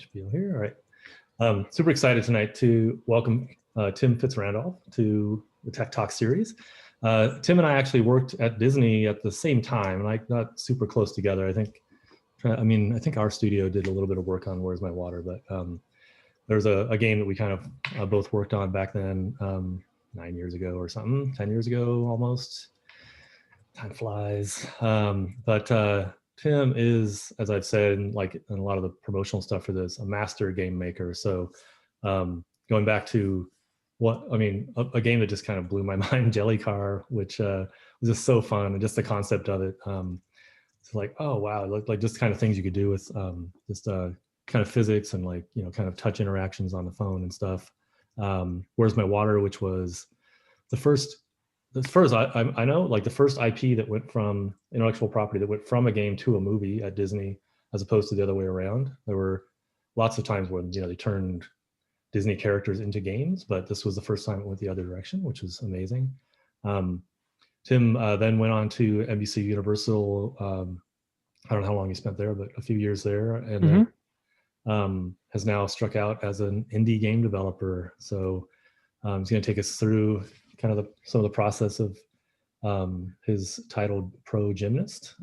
spiel here. All right. Super excited tonight to welcome Tim FitzRandolph to the Tech Talk series. Tim and I actually worked at Disney at the same time, like not super close together. I think our studio did a little bit of work on Where's My Water, but there was a game that we kind of both worked on back then, 9 years ago or something, 10 years ago almost. Time flies. But Tim is, as I've said, like in a lot of the promotional stuff for this, a master game maker. So going back to a game that just kind of blew my mind, Jelly Car, which was just so fun, and just the concept of it. It's like, oh wow, like just kind of things you could do with just kind of physics and like, kind of touch interactions on the phone and stuff. Where's My Water, which was the first, as far as I know, like the first IP that went from intellectual property that went from a game to a movie at Disney, as opposed to the other way around. There were lots of times when they turned Disney characters into games, but this was the first time it went the other direction, which was amazing. Tim then went on to NBC Universal. I don't know how long he spent there, but a few years there, and then has now struck out as an indie game developer. So he's going to take us through kind of some of the process of his titled Pro Gymnast.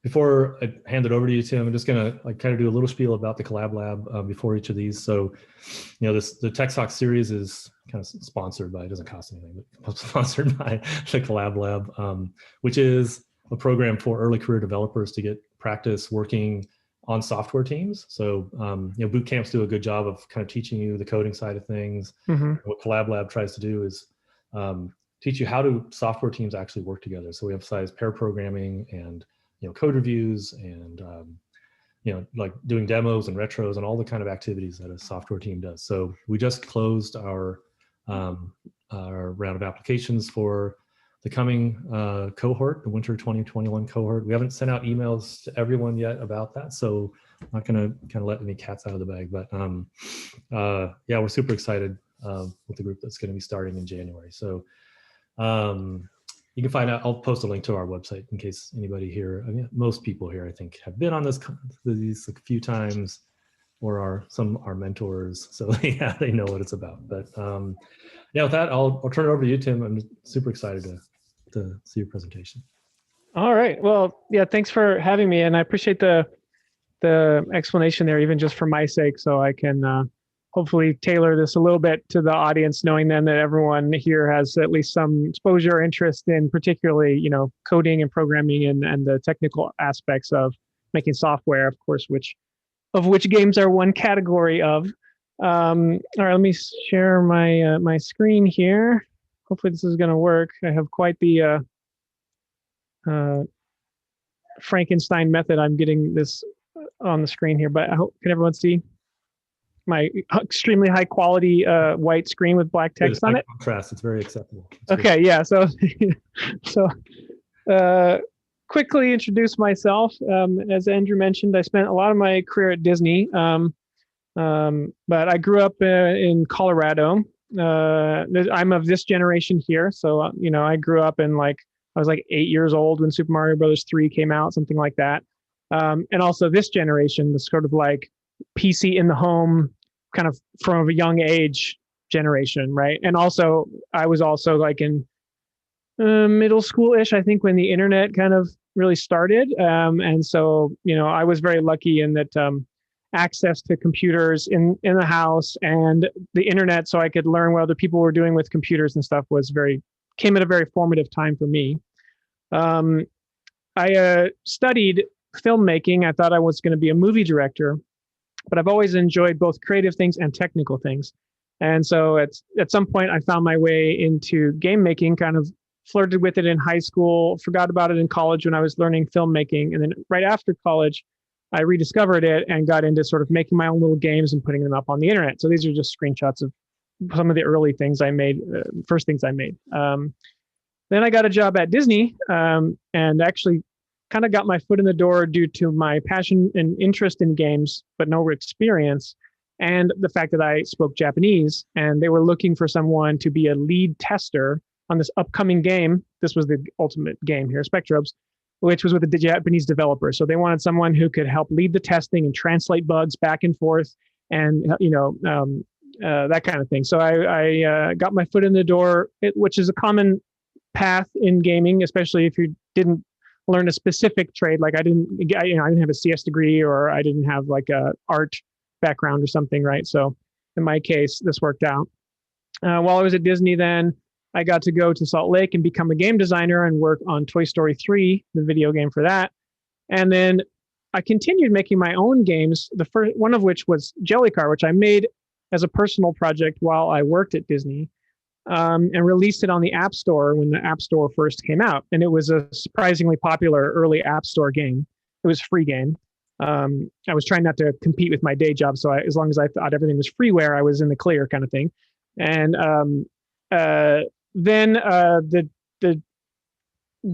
Before I hand it over to you, Tim, I'm just going to kind of do a little spiel about the Collab Lab before each of these. So, the Tech Talk series is kind of sponsored by, it doesn't cost anything, but sponsored by the Collab Lab, which is a program for early career developers to get practice working on software teams. So, boot camps do a good job of kind of teaching you the coding side of things. What Collab Lab tries to do is teach you how do software teams actually work together. So we emphasize pair programming and code reviews and like doing demos and retros and all the kind of activities that a software team does. So we just closed our round of applications for the coming cohort, the winter 2021 cohort. We haven't sent out emails to everyone yet about that, so I'm not going to kind of let any cats out of the bag. But yeah, we're super excited with the group that's going to be starting in January. So you can find out. I'll post a link to our website in case anybody here. I mean, most people here, I think, have been on these a few times, or some are mentors, so yeah, they know what it's about. But yeah, with that, I'll turn it over to you, Tim. I'm super excited to see your presentation. All right. Well, yeah, thanks for having me, and I appreciate the explanation there, even just for my sake, so I can hopefully tailor this a little bit to the audience, knowing then that everyone here has at least some exposure or interest in particularly, coding and programming and the technical aspects of making software, of course, which games are one category of. All right, let me share my screen here. Hopefully this is going to work. I have quite the Frankenstein method. I'm getting this on the screen here, but I hope, can everyone see my extremely high quality white screen with black text on it? Contrast, it's very acceptable. Okay, yeah. So quickly introduce myself. As Andrew mentioned, I spent a lot of my career at Disney, but I grew up in Colorado. I'm of this generation here, so I grew up in I was 8 years old when Super Mario Brothers 3 came out, something like that. And also this generation, the sort of PC in the home, kind of from a young age generation, right? And also, I was also in middle school-ish, I think, when the internet kind of really started. And so, I was very lucky in that access to computers in the house and the internet, so I could learn what other people were doing with computers and stuff, came at a very formative time for me. I studied filmmaking. I thought I was going to be a movie director, but I've always enjoyed both creative things and technical things. And so at some point, I found my way into game making, kind of flirted with it in high school, forgot about it in college when I was learning filmmaking. And then right after college, I rediscovered it and got into sort of making my own little games and putting them up on the internet. So these are just screenshots of some of the early things I made, first things I made. Then I got a job at Disney and actually kind of got my foot in the door due to my passion and interest in games, but no experience. And the fact that I spoke Japanese, and they were looking for someone to be a lead tester on this upcoming game. This was the ultimate game here, Spectrobes. which was with a Japanese developer. So they wanted someone who could help lead the testing and translate bugs back and forth, and that kind of thing. So I got my foot in the door, which is a common path in gaming, especially if you didn't learn a specific trade. Like I didn't have a CS degree, or I didn't have like a art background or something, right? So in my case, this worked out. While I was at Disney, then I got to go to Salt Lake and become a game designer and work on Toy Story 3, the video game for that. And then I continued making my own games, the first one of which was Jellycar, which I made as a personal project while I worked at Disney, and released it on the App Store when the App Store first came out. And it was a surprisingly popular early App Store game. It was a free game. I was trying not to compete with my day job, so as long as I thought everything was freeware, I was in the clear, kind of thing. And then the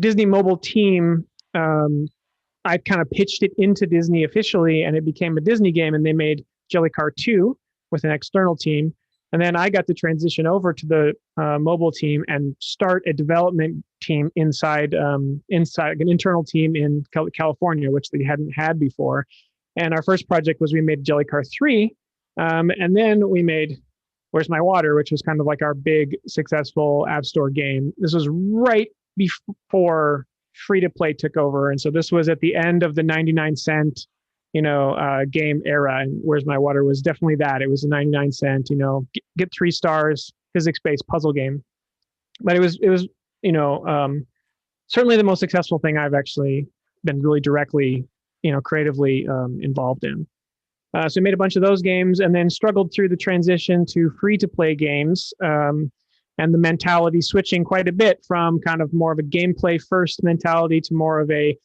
Disney mobile team, I kind of pitched it into Disney officially, and it became a Disney game, and they made Jellycar 2 with an external team. And then I got to transition over to the mobile team and start a development team inside an internal team in California, which they hadn't had before. And our first project was we made Jellycar 3, and then we made Where's My Water, which was kind of like our big successful App Store game. This was right before free-to-play took over, and so this was at the end of the 99-cent game era, and Where's My Water was definitely that. It was a 99-cent, get 3 stars, physics-based puzzle game. But it was certainly the most successful thing I've actually been really directly, creatively involved in. So we made a bunch of those games, and then struggled through the transition to free-to-play games, and the mentality switching quite a bit from kind of more of a gameplay first mentality to more of a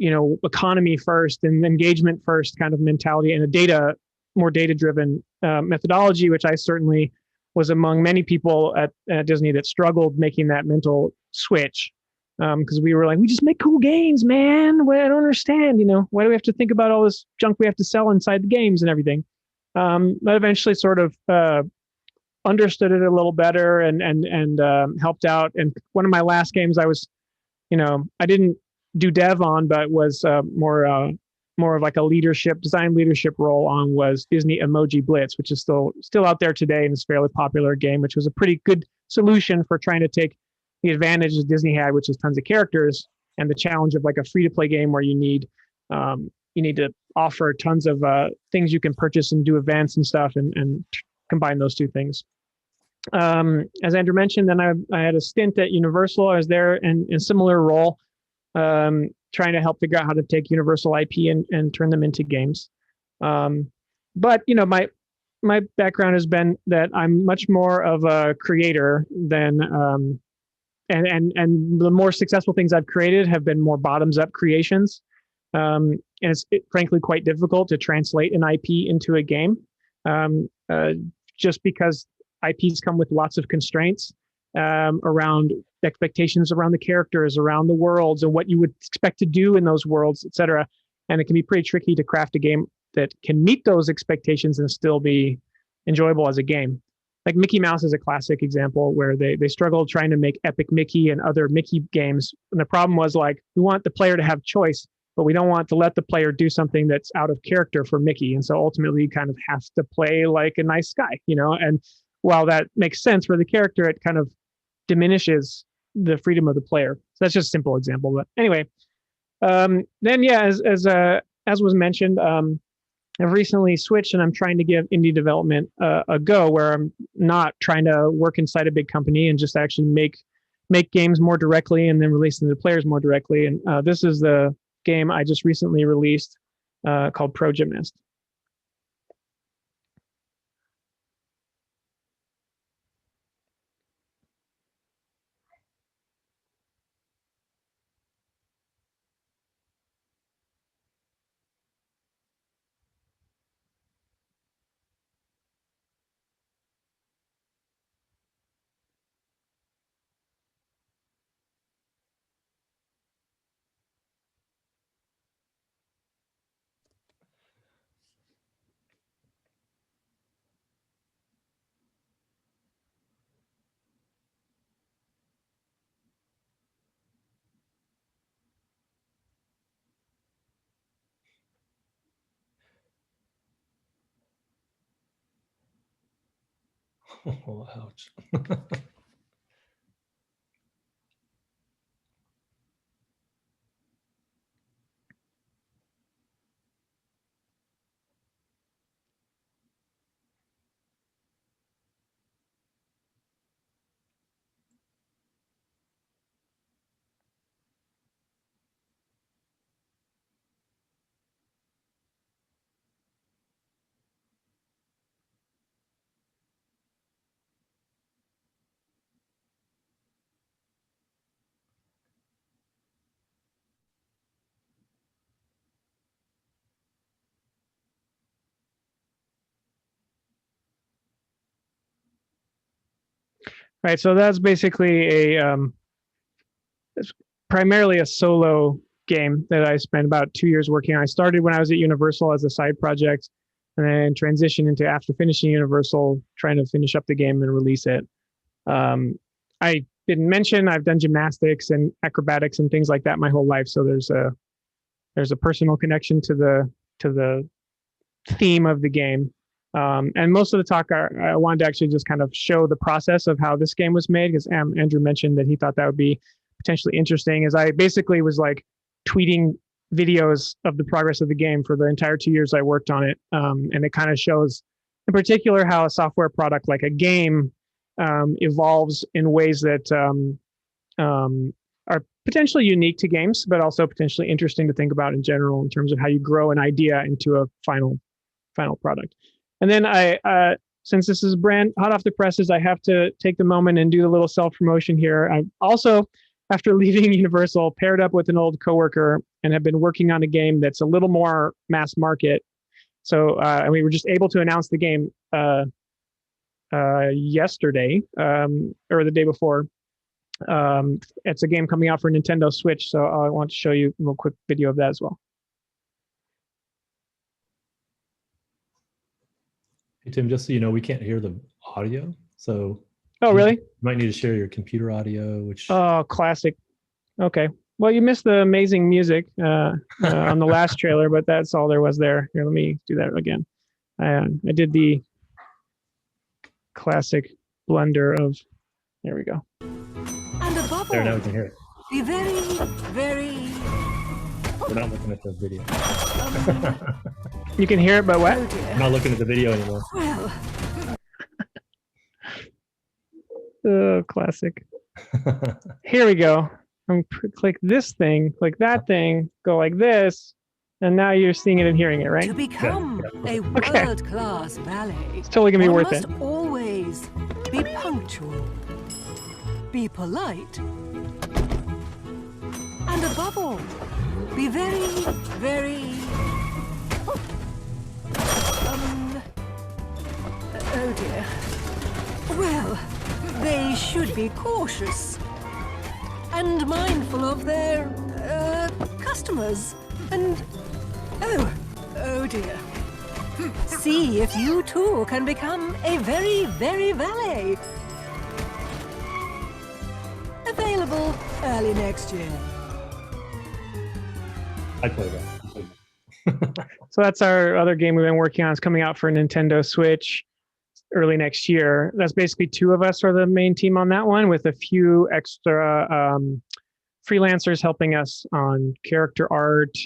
economy first and engagement first kind of mentality, and a more data-driven methodology, which I certainly was among many people at Disney that struggled making that mental switch, because we were like, we just make cool games, man. Well, I don't understand, why do we have to think about all this junk we have to sell inside the games and everything? But eventually sort of understood it a little better and helped out. And one of my last games I was, I didn't do dev on, but was more of like a design leadership role on, was Disney Emoji Blitz, which is still out there today, and is a fairly popular game, which was a pretty good solution for trying to take the advantage that Disney had, which is tons of characters, and the challenge of like a free-to-play game where you need to offer tons of things you can purchase and do events and stuff, and combine those two things. As Andrew mentioned, then I had a stint at Universal. I was there in a similar role, trying to help figure out how to take Universal IP and turn them into games. But my background has been that I'm much more of a creator than and the more successful things I've created have been more bottoms up creations. And it's frankly quite difficult to translate an IP into a game, just because IPs come with lots of constraints around expectations around the characters, around the worlds, and what you would expect to do in those worlds, etc. And it can be pretty tricky to craft a game that can meet those expectations and still be enjoyable as a game. Like Mickey Mouse is a classic example where they struggled trying to make Epic Mickey and other Mickey games. And the problem was, like, we want the player to have choice, but we don't want to let the player do something that's out of character for Mickey. And so ultimately you kind of have to play like a nice guy, and while that makes sense for the character, it kind of diminishes the freedom of the player. So that's just a simple example. But anyway, then yeah, as was mentioned, I've recently switched, and I'm trying to give indie development a go, where I'm not trying to work inside a big company and just actually make games more directly and then release them to players more directly. And this is the game I just recently released called Pro Gymnast. Oh, ouch. Right. So that's basically it's primarily a solo game that I spent about 2 years working on. I started when I was at Universal as a side project, and then transitioned into, after finishing Universal, trying to finish up the game and release it. I didn't mention I've done gymnastics and acrobatics and things like that my whole life. So there's a personal connection to the theme of the game. And most of the talk, I wanted to actually just kind of show the process of how this game was made, because Andrew mentioned that he thought that would be potentially interesting, as I basically was like tweeting videos of the progress of the game for the entire 2 years I worked on it. And it kind of shows in particular how a software product like a game evolves in ways that are potentially unique to games, but also potentially interesting to think about in general in terms of how you grow an idea into a final product. And then since this is brand hot off the presses, I have to take the moment and do a little self-promotion here. I also, after leaving Universal, paired up with an old coworker and have been working on a game that's a little more mass market. So and we were just able to announce the game yesterday or the day before. It's a game coming out for Nintendo Switch, so I want to show you a little quick video of that as well. Hey, Tim, just so you know, we can't hear the audio, so. Oh, really? You might need to share your computer audio, which. Oh, classic. Okay. Well, you missed the amazing music on the last trailer, but that's all there was there. Here, let me do that again. I did the classic blunder of, there we go. And a bubble. There, now we can hear it. Be very, very. We're not looking at the video. You can hear it, but what? Oh dear. I'm not looking at the video anymore. Well, Oh, classic. Here we go. Click this thing, click that thing, go like this, and now you're seeing it and hearing it, right? to become a Okay. world-class ballet, It's totally gonna be one worth it. must always be punctual, be polite, and above all, be very, very. Oh dear. Well, they should be cautious and mindful of their customers. And oh dear. See if you too can become a very, very valet. Available early next year. I play that. So that's our other game we've been working on. It's coming out for Nintendo Switch early next year. That's basically 2 of us are the main team on that one, with a few extra freelancers helping us on character art,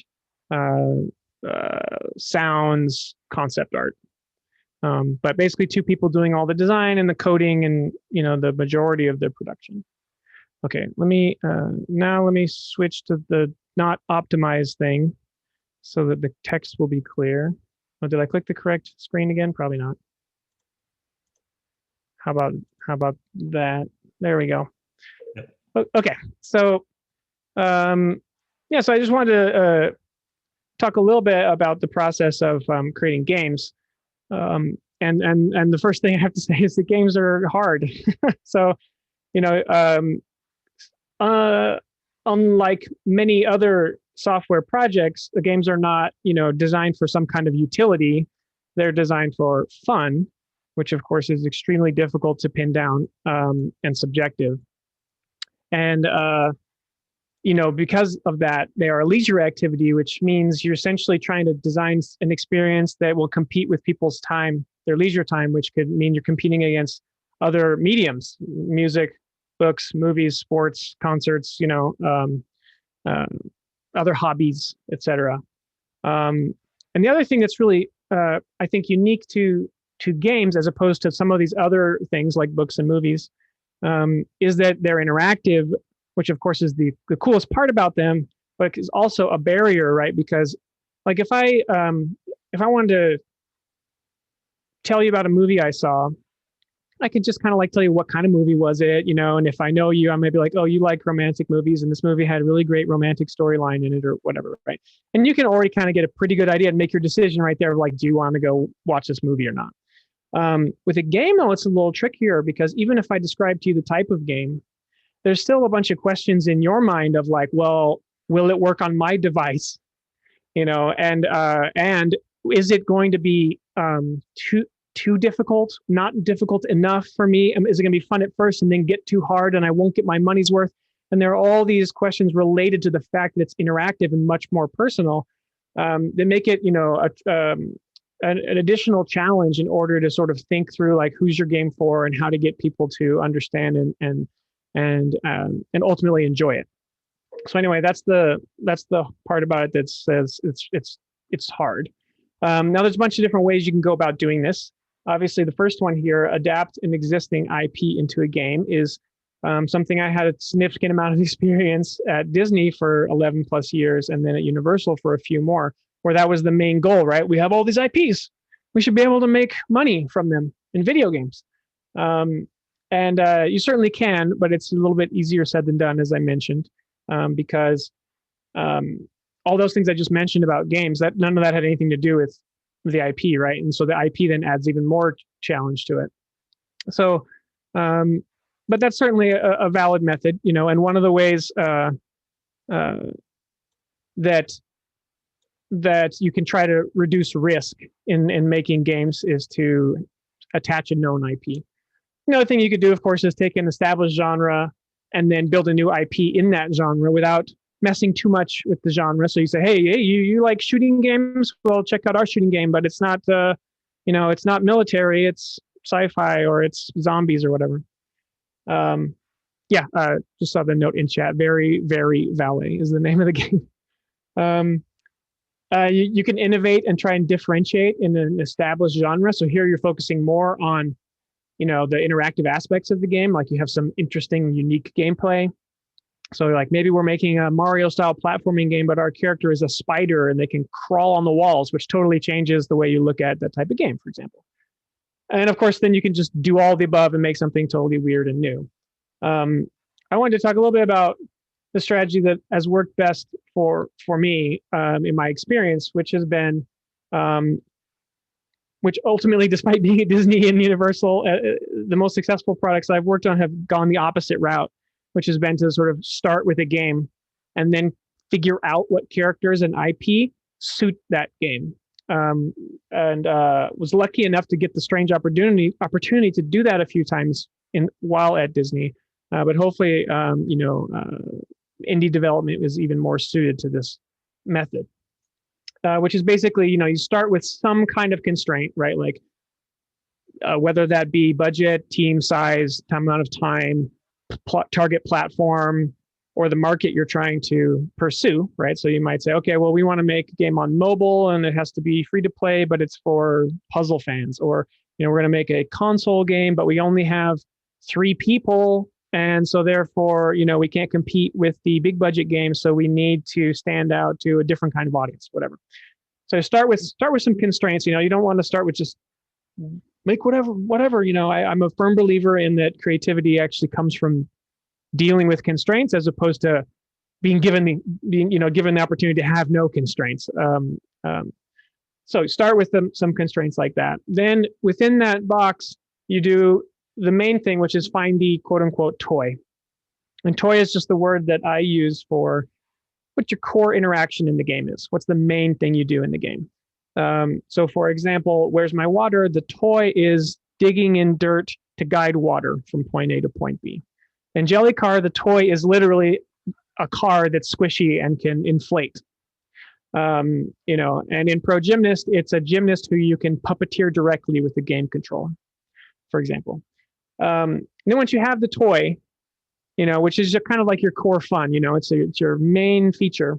sounds, concept art. But basically 2 people doing all the design and the coding and, you know, the majority of the production. Okay, let me switch to the not optimized thing so that the text will be clear. Oh, did I click the correct screen again? Probably not. How about that? There we go. Yep. Okay, so yeah, so I just wanted to talk a little bit about the process of creating games. And the first thing I have to say is the games are hard. So, you know, unlike many other software projects, the games are not, you know, designed for some kind of utility. They're designed for fun, which of course is extremely difficult to pin down and subjective. And, you know, because of that, they are a leisure activity, which means you're essentially trying to design an experience that will compete with people's time, their leisure time, which could mean you're competing against other mediums, music, books, movies, sports, concerts, other hobbies, etc. And the other thing that's really, I think, unique to games as opposed to some of these other things like books and movies, is that they're interactive, which of course is the coolest part about them, but is also a barrier, right? Because like if I wanted to tell you about a movie I saw, I could just kind of like tell you what kind of movie was it, and if I know you, I may be like, oh, you like romantic movies, and this movie had a really great romantic storyline in it or whatever, right? And you can already kind of get a pretty good idea and make your decision right there of like, do you want to go watch this movie or not? With a game, though, it's a little trickier because even if I describe to you the type of game, there's still a bunch of questions in your mind of like, well, will it work on my device? And is it going to be too difficult, not difficult enough for me? Is it going to be fun at first and then get too hard and I won't get my money's worth? And there are all these questions related to the fact that it's interactive and much more personal that make it, an additional challenge in order to sort of think through like who's your game for and how to get people to understand and ultimately enjoy it. So anyway, that's the part about it that says it's hard. Now there's a bunch of different ways you can go about doing this. Obviously, the first one here, adapt an existing IP into a game, is something I had a significant amount of experience at Disney for 11 plus years, and then at Universal for a few more, where that was the main goal, right? We have all these IPs. We should be able to make money from them in video games. And you certainly can, but it's a little bit easier said than done, as I mentioned, because all those things I just mentioned about games, that none of that had anything to do with the IP, right? And so the IP then adds even more challenge to it. So, but that's certainly a valid method, and one of the ways that you can try to reduce risk in making games is to attach a known IP. Another thing you could do, of course, is take an established genre and then build a new IP in that genre without messing too much with the genre. So you say, hey, you like shooting games? Well, check out our shooting game, but it's not, it's not military, it's sci-fi or it's zombies or whatever. Just saw the note in chat. Very, very Valet is the name of the game. You can innovate and try and differentiate in an established genre. So here you're focusing more on, the interactive aspects of the game. Like you have some interesting, unique gameplay. So like maybe we're making a Mario style platforming game, but our character is a spider and they can crawl on the walls, which totally changes the way you look at that type of game, for example. And of course, then you can just do all the above and make something totally weird and new. I wanted to talk a little bit about the strategy that has worked best for me in my experience, which has been, which ultimately, despite being at Disney and Universal, the most successful products I've worked on have gone the opposite route, which has been to sort of start with a game and then figure out what characters and IP suit that game. And was lucky enough to get the strange opportunity to do that a few times while at Disney. But hopefully, indie development is even more suited to this method, which is basically, you start with some kind of constraint, right? Like whether that be budget, team size, amount of time, target platform, or the market you're trying to pursue, right? So you might say, okay, well, we want to make a game on mobile and it has to be free to play, but it's for puzzle fans. Or, we're going to make a console game, but we only have 3 people. And so therefore, we can't compete with the big budget games. So we need to stand out to a different kind of audience, whatever. So start with some constraints. You don't want to start with just make whatever. I'm a firm believer in that creativity actually comes from dealing with constraints as opposed to being given the opportunity to have no constraints. So start with some constraints like that. Then within that box, you do the main thing, which is find the quote unquote toy. And toy is just the word that I use for what your core interaction in the game is. What's the main thing you do in the game? So for example, where's my water? The toy is digging in dirt to guide water from point A to point B. And Jelly Car, the toy is literally a car that's squishy and can inflate. And in Pro Gymnast, it's a gymnast who you can puppeteer directly with the game controller, for example. then once you have the toy, which is kind of like your core fun, it's your main feature,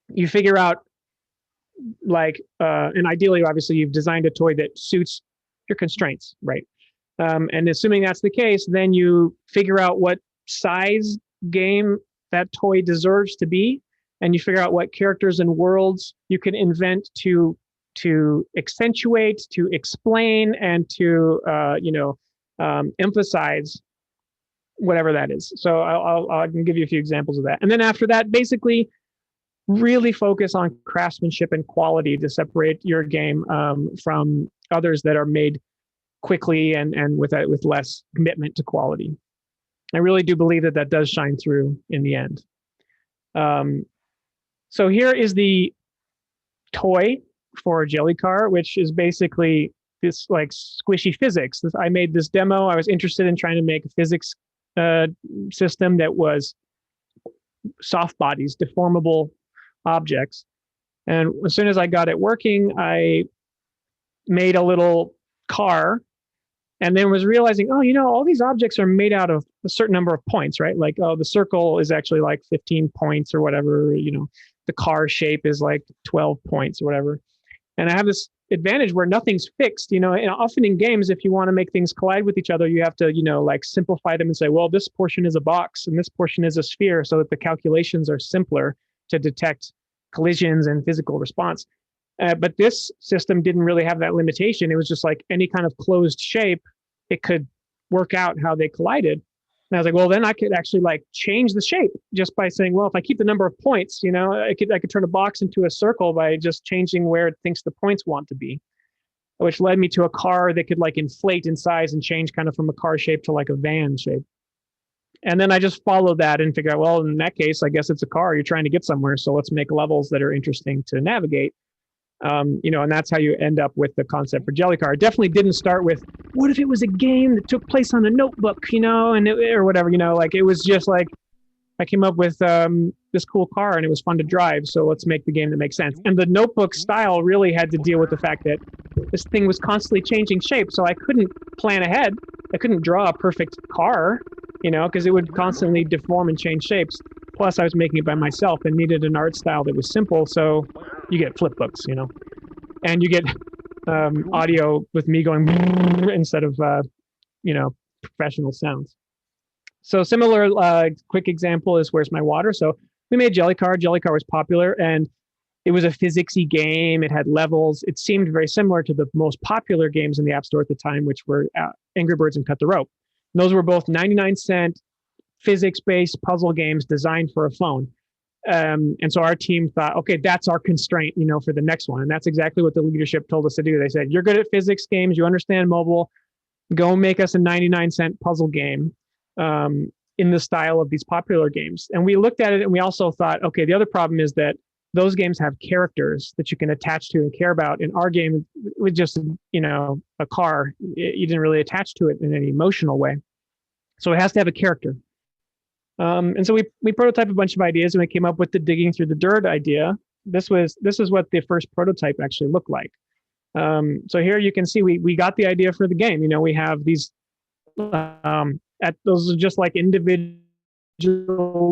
you figure out and ideally, obviously, you've designed a toy that suits your constraints, right? And assuming that's the case, then you figure out what size game that toy deserves to be, and you figure out what characters and worlds you can invent to accentuate, to explain, and to emphasize whatever that is. So I can give you a few examples of that. And then after that, basically, really focus on craftsmanship and quality to separate your game from others that are made quickly and with less commitment to quality. I really do believe that does shine through in the end. So here is the toy for Jelly Car, which is basically this like squishy physics. I made this demo. I was interested in trying to make a physics system that was soft bodies, deformable objects. And as soon as I got it working, I made a little car, and then was realizing, all these objects are made out of a certain number of points, right? Like, the circle is actually like 15 points or whatever, the car shape is like 12 points or whatever. And I have this advantage where nothing's fixed, and often in games, if you want to make things collide with each other, you have to, simplify them and say, well, this portion is a box and this portion is a sphere, so that the calculations are simpler to detect collisions and physical response. But this system didn't really have that limitation. It was just like any kind of closed shape, it could work out how they collided. And I was like, well, then I could actually change the shape just by saying, well, if I keep the number of points, I could turn a box into a circle by just changing where it thinks the points want to be, which led me to a car that could inflate in size and change kind of from a car shape to like a van shape. And then I just followed that and figured out, well, in that case, I guess it's a car. You're trying to get somewhere. So let's make levels that are interesting to navigate. And that's how you end up with the concept for Jelly Car. It definitely didn't start with, what if it was a game that took place on a notebook, or whatever, it was just like, I came up with this cool car and it was fun to drive. So let's make the game that makes sense. And the notebook style really had to deal with the fact that this thing was constantly changing shape. So I couldn't plan ahead. I couldn't draw a perfect car, because it would constantly deform and change shapes. Plus I was making it by myself and needed an art style that was simple. So you get flip books, and you get audio with me going instead of, professional sounds. So similar quick example is Where's My Water? So we made Jelly Car. Jelly Car was popular, and it was a physicsy game. It had levels. It seemed very similar to the most popular games in the App Store at the time, which were Angry Birds and Cut the Rope. And those were both 99-cent physics-based puzzle games designed for a phone. And so our team thought, okay, that's our constraint, for the next one. And that's exactly what the leadership told us to do. They said, you're good at physics games. You understand mobile. Go make us a 99-cent puzzle game in the style of these popular games. And we looked at it and we also thought, okay, the other problem is that those games have characters that you can attach to and care about. In our game, with just, a car, you didn't really attach to it in any emotional way. So it has to have a character. And so we prototyped a bunch of ideas, and we came up with the digging through the dirt idea. This is what the first prototype actually looked like. So here you can see we got the idea for the game. We have these those are just like individual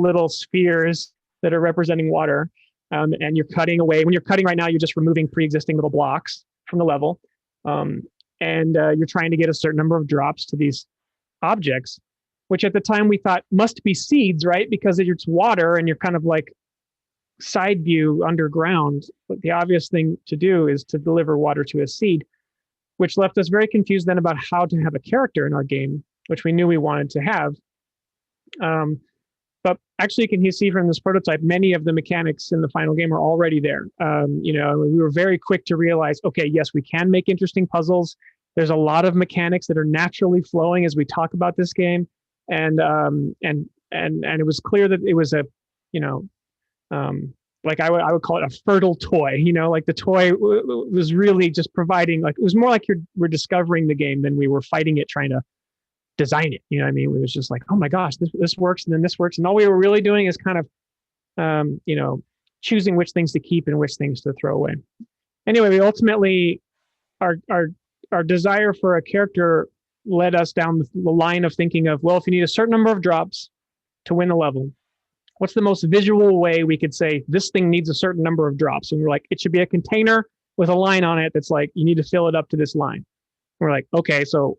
little spheres that are representing water. And you're cutting away. When you're cutting right now, you're just removing pre-existing little blocks from the level. And you're trying to get a certain number of drops to these objects, which at the time we thought must be seeds, right? Because it's water and you're kind of like side view underground. But the obvious thing to do is to deliver water to a seed, which left us very confused then about how to have a character in our game, which we knew we wanted to have. But actually, you can see from this prototype, many of the mechanics in the final game are already there. We were very quick to realize, okay, yes, we can make interesting puzzles. There's a lot of mechanics that are naturally flowing as we talk about this game. And it was clear that it was a, like I would call it a fertile toy, like the toy was really just providing, like, it was more like we're discovering the game than we were fighting it, trying to design it. It was just like, oh my gosh, this works. And then this works. And all we were really doing is kind of, choosing which things to keep and which things to throw away. Anyway, we ultimately, our desire for a character led us down the line of thinking of, well, if you need a certain number of drops to win a level, what's the most visual way we could say this thing needs a certain number of drops? And we're like, it should be a container with a line on it that's like, you need to fill it up to this line. We're like, okay, so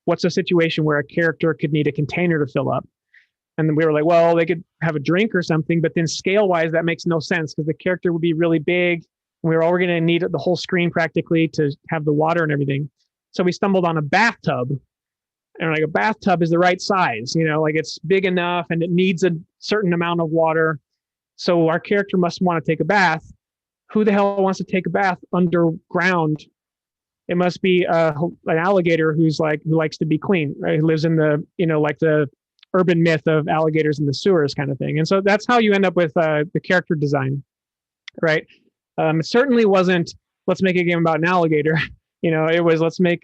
what's a situation where a character could need a container to fill up? And then we were like, well, they could have a drink or something, but then scale-wise, that makes no sense because the character would be really big. And we were all going to need the whole screen practically to have the water and everything. So we stumbled on a bathtub. And like a bathtub is the right size, like it's big enough and it needs a certain amount of water. So our character must want to take a bath. Who the hell wants to take a bath underground? It must be an alligator who likes to be clean, right? Who lives in the, like the urban myth of alligators in the sewers kind of thing. And so that's how you end up with the character design, right? It certainly wasn't, let's make a game about an alligator. It was, let's make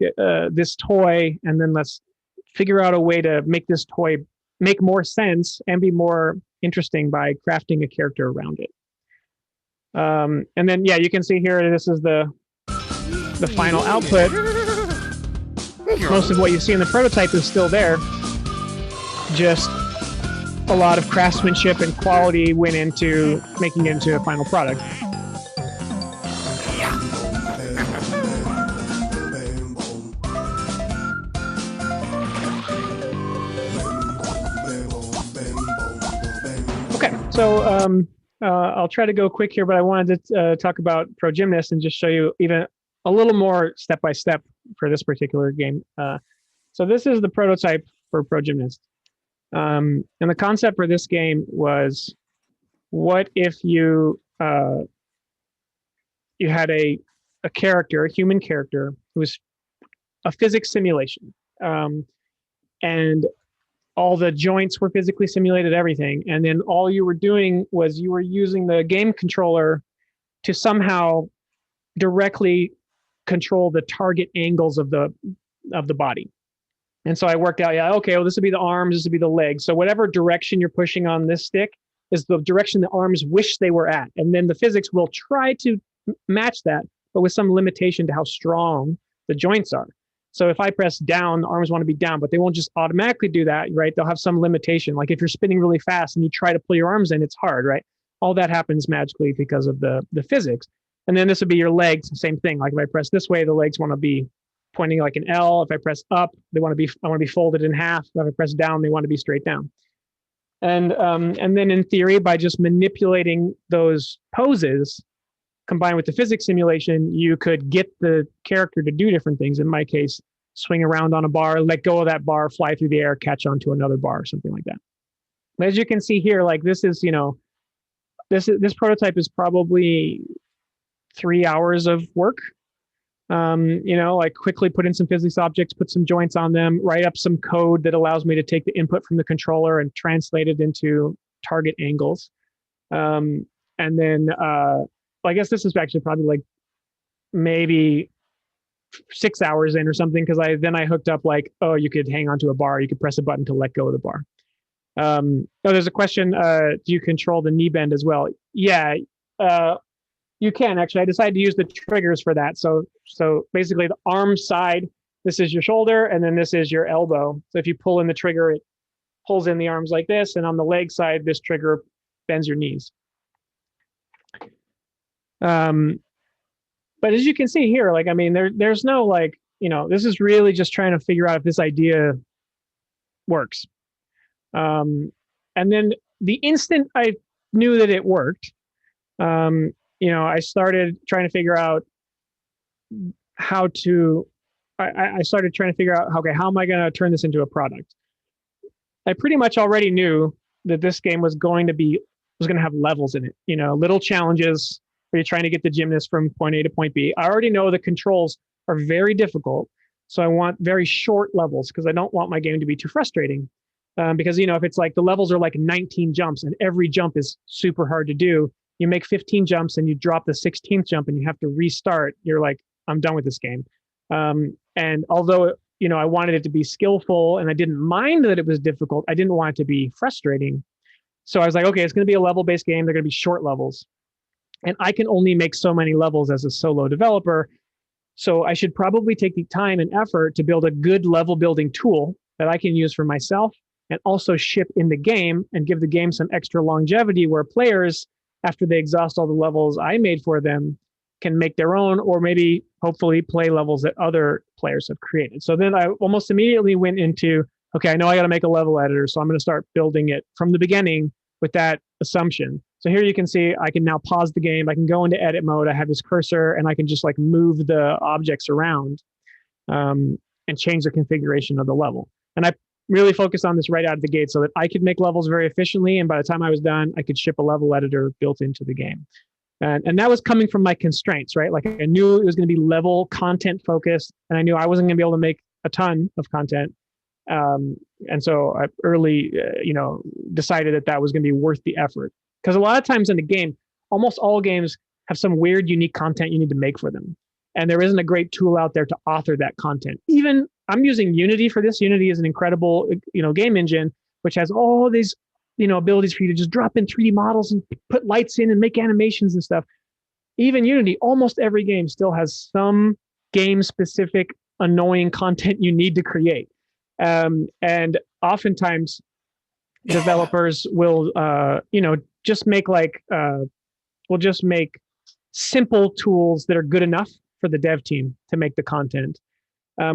this toy and then let's figure out a way to make this toy make more sense and be more interesting by crafting a character around it. And then, you can see here, this is the final output. Most of what you see in the prototype is still there. Just a lot of craftsmanship and quality went into making it into a final product. Okay, so I'll try to go quick here, but I wanted to talk about Pro Gymnast and just show you even a little more step-by-step for this particular game. So this is the prototype for Pro Gymnast. And the concept for this game was, what if you you had a character, a human character, who was a physics simulation, and all the joints were physically simulated, everything, and then all you were doing was you were using the game controller to somehow directly control the target angles of the body. And so I worked out, okay, well, this would be the arms, this would be the legs. So whatever direction you're pushing on this stick is the direction the arms wish they were at. And then the physics will try to match that, but with some limitation to how strong the joints are. So if I press down, the arms want to be down, but they won't just automatically do that, right? They'll have some limitation. Like if you're spinning really fast and you try to pull your arms in, it's hard, right? All that happens magically because of the physics. And then this would be your legs, same thing. Like if I press this way, the legs want to be pointing like an L. If I press up, I want to be folded in half. If I press down, they want to be straight down. And then in theory, by just manipulating those poses, combined with the physics simulation, you could get the character to do different things. In my case, swing around on a bar, let go of that bar, fly through the air, catch onto another bar, something like that. But as you can see here, like this is, this prototype is probably 3 hours of work. Like quickly put in some physics objects, put some joints on them, write up some code that allows me to take the input from the controller and translate it into target angles. And then I guess this is actually probably like maybe 6 hours in or something, because I hooked up like, oh, you could hang onto a bar, you could press a button to let go of the bar. There's a question, do you control the knee bend as well? Yeah, you can actually. I decided to use the triggers for that. So basically the arm side, this is your shoulder, and then this is your elbow. So if you pull in the trigger, it pulls in the arms like this, and on the leg side, this trigger bends your knees. But as you can see here, like, I mean, there's no like, this is really just trying to figure out if this idea works. And then the instant I knew that it worked, I started trying to figure out how to, I started trying to figure out, okay, how am I going to turn this into a product? I pretty much already knew that this game was going to have levels in it, little challenges where you're trying to get the gymnast from point A to point B. I already know the controls are very difficult. So I want very short levels because I don't want my game to be too frustrating. Because, if it's like the levels are like 19 jumps and every jump is super hard to do, you make 15 jumps and you drop the 16th jump and you have to restart. You're like, I'm done with this game. And although, I wanted it to be skillful and I didn't mind that it was difficult, I didn't want it to be frustrating. So I was like, okay, it's going to be a level-based game. They're going to be short levels. And I can only make so many levels as a solo developer. So I should probably take the time and effort to build a good level building tool that I can use for myself and also ship in the game and give the game some extra longevity where players, after they exhaust all the levels I made for them, can make their own, or maybe hopefully play levels that other players have created. So then I almost immediately went into, okay, I know I got to make a level editor, so I'm going to start building it from the beginning with that assumption. So here you can see I can now pause the game. I can go into edit mode. I have this cursor and I can just like move the objects around and change the configuration of the level. And I really focused on this right out of the gate so that I could make levels very efficiently. And by the time I was done, I could ship a level editor built into the game. And that was coming from my constraints, right? Like I knew it was going to be level content focused, and I knew I wasn't going to be able to make a ton of content. And so I early, decided that that was going to be worth the effort. Because a lot of times in the game, almost all games have some weird, unique content you need to make for them. And there isn't a great tool out there to author that content. Even I'm using Unity for this. Unity is an incredible, game engine, which has all these, abilities for you to just drop in 3D models and put lights in and make animations and stuff. Even Unity, almost every game still has some game-specific annoying content you need to create. And oftentimes developers will, just make will just make simple tools that are good enough for the dev team to make the content,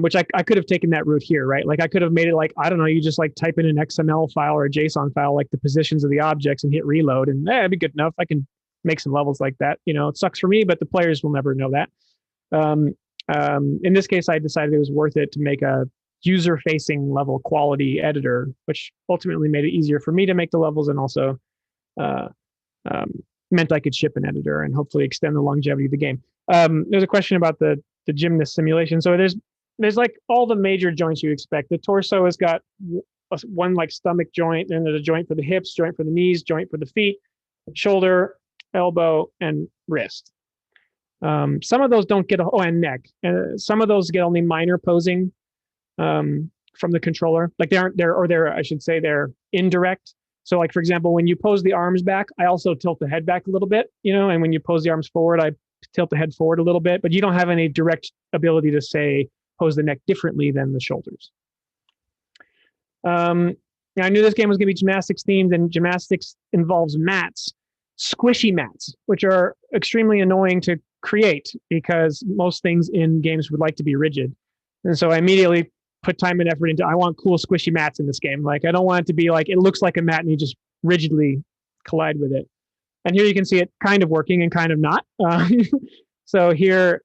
which I could have taken that route here, right? Like I could have made it like, I don't know, you just like type in an XML file or a JSON file, like the positions of the objects and hit reload and it'd be good enough. I can make some levels like that. It sucks for me, but the players will never know that. In this case, I decided it was worth it to make a user-facing level quality editor, which ultimately made it easier for me to make the levels and also meant I could ship an editor and hopefully extend the longevity of the game. There's a question about the gymnast simulation. So there's like all the major joints you expect. The torso has got one like stomach joint, and there's a joint for the hips, joint for the knees, joint for the feet, shoulder, elbow, and wrist. Some of those don't get and neck. Some of those get only minor posing from the controller. Like they're indirect. So like, for example, when you pose the arms back, I also tilt the head back a little bit, and when you pose the arms forward, I tilt the head forward a little bit, but you don't have any direct ability to say, pose the neck differently than the shoulders. I knew this game was going to be gymnastics themed, and gymnastics involves mats, squishy mats, which are extremely annoying to create because most things in games would like to be rigid. And so I immediately put time and effort into, I want cool squishy mats in this game. Like I don't want it to be like, it looks like a mat and you just rigidly collide with it. And here you can see it kind of working and kind of not. So here,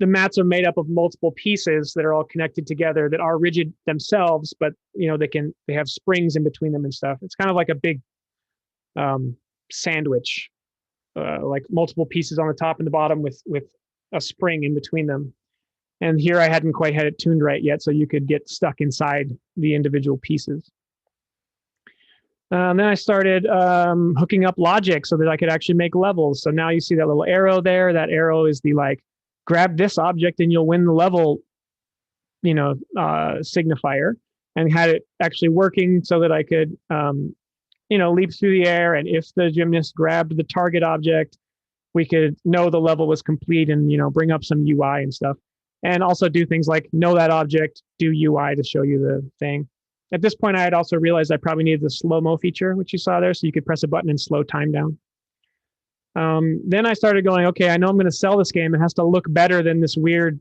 the mats are made up of multiple pieces that are all connected together that are rigid themselves, but they have springs in between them and stuff. It's kind of like a big sandwich, like multiple pieces on the top and the bottom with a spring in between them. And here I hadn't quite had it tuned right yet, so you could get stuck inside the individual pieces. Then I started hooking up logic so that I could actually make levels. So now you see that little arrow there. That arrow is the like, grab this object and you'll win the level, signifier, and had it actually working so that I could, leap through the air. And if the gymnast grabbed the target object, we could know the level was complete and, bring up some UI and stuff. And also do things like know that object, do UI to show you the thing. At this point, I had also realized I probably needed the slow-mo feature, which you saw there, so you could press a button and slow time down. Then I started going, okay, I know I'm going to sell this game. It has to look better than this weird,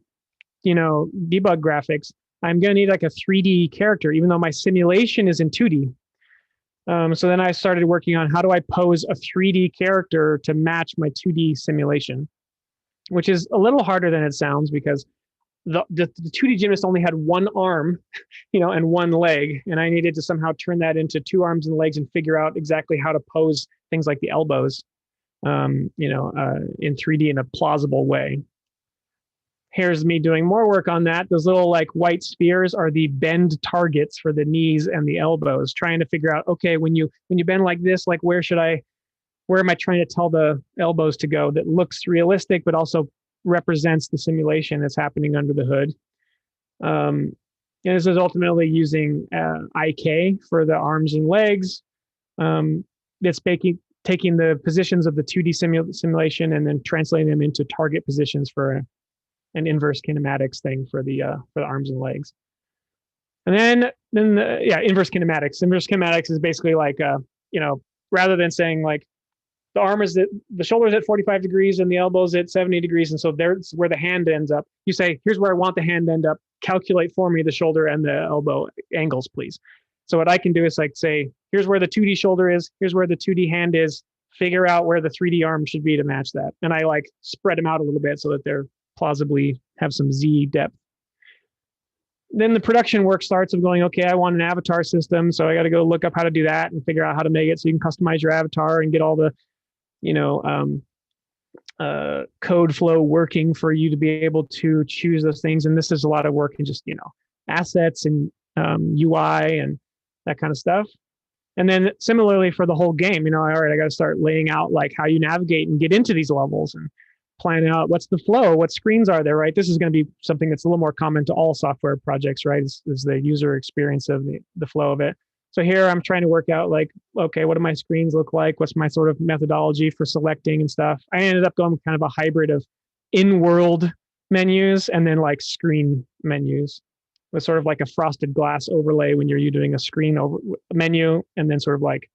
debug graphics. I'm going to need like a 3D character, even though my simulation is in 2D. So then I started working on how do I pose a 3D character to match my 2D simulation, which is a little harder than it sounds because the 2D gymnast only had one arm, and one leg, and I needed to somehow turn that into 2 arms and legs and figure out exactly how to pose things like the elbows, in 3D in a plausible way. Here's me doing more work on that. Those little like white spheres are the bend targets for the knees and the elbows, trying to figure out, okay, when you bend like this, like where am I trying to tell the elbows to go that looks realistic, but also represents the simulation that's happening under the hood. And this is ultimately using IK for the arms and legs. That's taking the positions of the 2D simulation and then translating them into target positions for an inverse kinematics thing for the arms and legs. And then inverse kinematics. Inverse kinematics is basically like rather than saying like the arm is the shoulder's at 45 degrees and the elbow's at 70 degrees, and so there's where the hand ends up. You say, here's where I want the hand to end up. Calculate for me the shoulder and the elbow angles, please. So what I can do is like say, here's where the 2D shoulder is, here's where the 2D hand is, figure out where the 3D arm should be to match that. And I like spread them out a little bit so that they're plausibly have some Z depth. Then the production work starts of going, okay, I want an avatar system. So I got to go look up how to do that and figure out how to make it so you can customize your avatar and get all the, code flow working for you to be able to choose those things. And this is a lot of work in just, assets and UI and that kind of stuff. And then similarly for the whole game, all right, I got to start laying out like how you navigate and get into these levels and plan out what's the flow, what screens are there, right? This is going to be something that's a little more common to all software projects, right? Is the user experience of the flow of it. So here I'm trying to work out like, okay, what do my screens look like? What's my sort of methodology for selecting and stuff? I ended up going kind of a hybrid of in-world menus and then like screen menus with sort of like a frosted glass overlay when you're doing a screen over menu, and then sort of like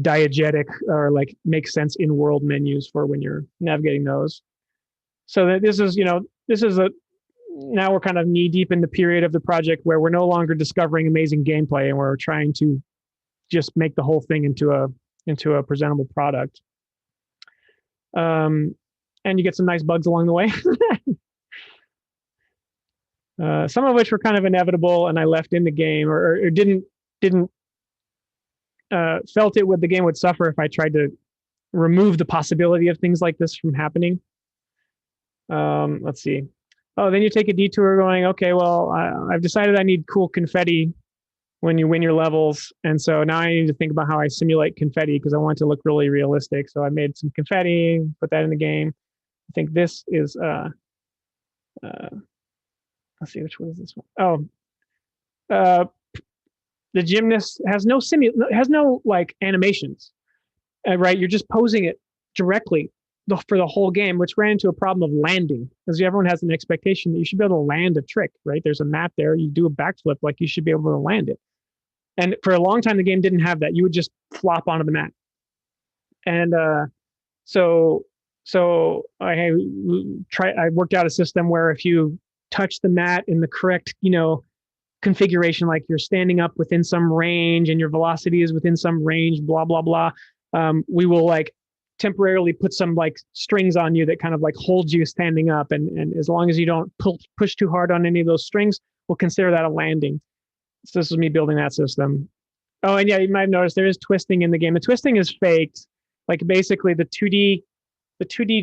diegetic or like make sense in-world menus for when you're navigating those. So that this is now we're kind of knee deep in the period of the project where we're no longer discovering amazing gameplay and we're trying to just make the whole thing into a presentable product. And you get some nice bugs along the way. Some of which were kind of inevitable and I left in the game or didn't felt the game would suffer if I tried to remove the possibility of things like this from happening. Let's see. Oh, then you take a detour going, okay, well, I've decided I need cool confetti when you win your levels. And so now I need to think about how I simulate confetti because I want it to look really realistic. So I made some confetti, put that in the game. I think this is, let's see, which one is this one? Oh, the gymnast has no like animations, right? You're just posing it directly for the whole game, which ran into a problem of landing, because everyone has an expectation that you should be able to land a trick, right? There's a mat there, you do a backflip, like you should be able to land it. And for a long time, the game didn't have that. You would just flop onto the mat. And so I worked out a system where if you touch the mat in the correct, configuration, like you're standing up within some range and your velocity is within some range, blah, blah, blah. We will like temporarily put some like strings on you that kind of like hold you standing up. And as long as you don't push too hard on any of those strings, we'll consider that a landing. So this is me building that system. Oh, and yeah, you might have noticed there is twisting in the game. The twisting is faked. Like basically the 2D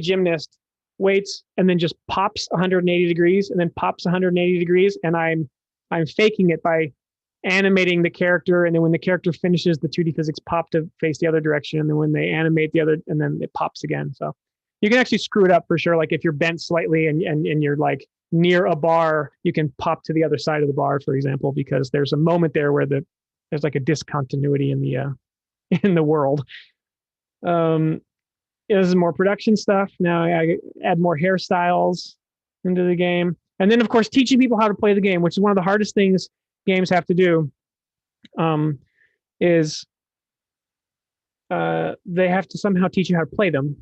gymnast waits and then just pops 180 degrees and then pops 180 degrees. And I'm faking it by animating the character, and then when the character finishes, the 2D physics pop to face the other direction, and then when they animate the other, and then it pops again. So you can actually screw it up for sure. Like if you're bent slightly and you're like near a bar, you can pop to the other side of the bar, for example, because there's a moment there where there's like a discontinuity in the world. This is more production stuff. Now I add more hairstyles into the game. And then, of course, teaching people how to play the game, which is one of the hardest things games have to do, is they have to somehow teach you how to play them.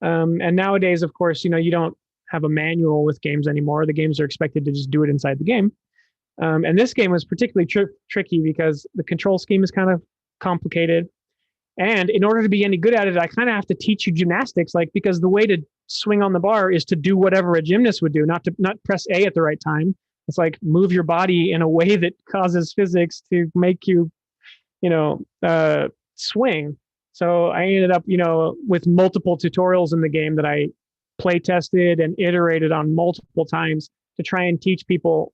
And nowadays, of course, you don't have a manual with games anymore. The games are expected to just do it inside the game. And this game was particularly tricky because the control scheme is kind of complicated. And in order to be any good at it, I kind of have to teach you gymnastics, because the way to swing on the bar is to do whatever a gymnast would do, not press A at the right time. It's like move your body in a way that causes physics to make you, swing. So I ended up, with multiple tutorials in the game that I play tested and iterated on multiple times to try and teach people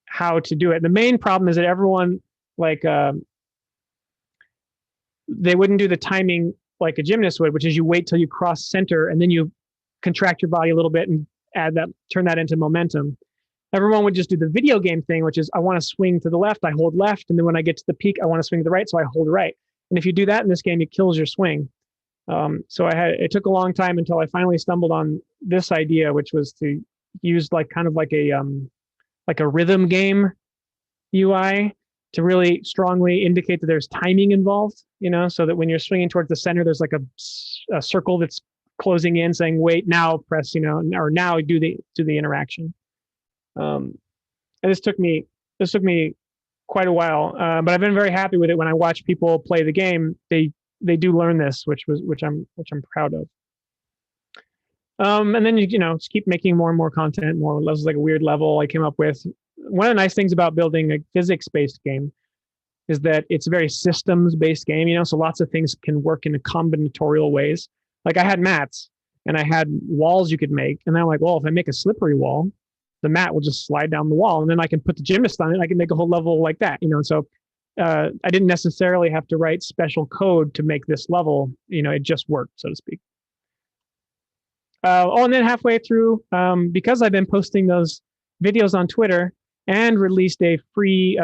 how to do it. The main problem is that everyone they wouldn't do the timing like a gymnast would, which is you wait till you cross center and then you contract your body a little bit and turn that into momentum. Everyone would just do the video game thing, which is I want to swing to the left, I hold left, and then when I get to the peak, I want to swing to the right, so I hold right. And if you do that in this game, it kills your swing. So it took a long time until I finally stumbled on this idea, which was to used like kind of like a rhythm game UI to really strongly indicate that there's timing involved, so that when you're swinging towards the center, there's like a circle that's closing in saying, wait, now press, or now do the interaction. And this took me quite a while, but I've been very happy with it. When I watch people play the game, they do learn this, which I'm proud of. And then you just keep making more and more content, more. This is like a weird level I came up with. One of the nice things about building a physics-based game is that it's a very systems-based game, so lots of things can work in combinatorial ways. Like I had mats and I had walls you could make, and then I'm like, well, if I make a slippery wall, the mat will just slide down the wall, and then I can put the gymnast on it. I can make a whole level like that, So I didn't necessarily have to write special code to make this level. It just worked, so to speak. And then halfway through, because I've been posting those videos on Twitter and released a free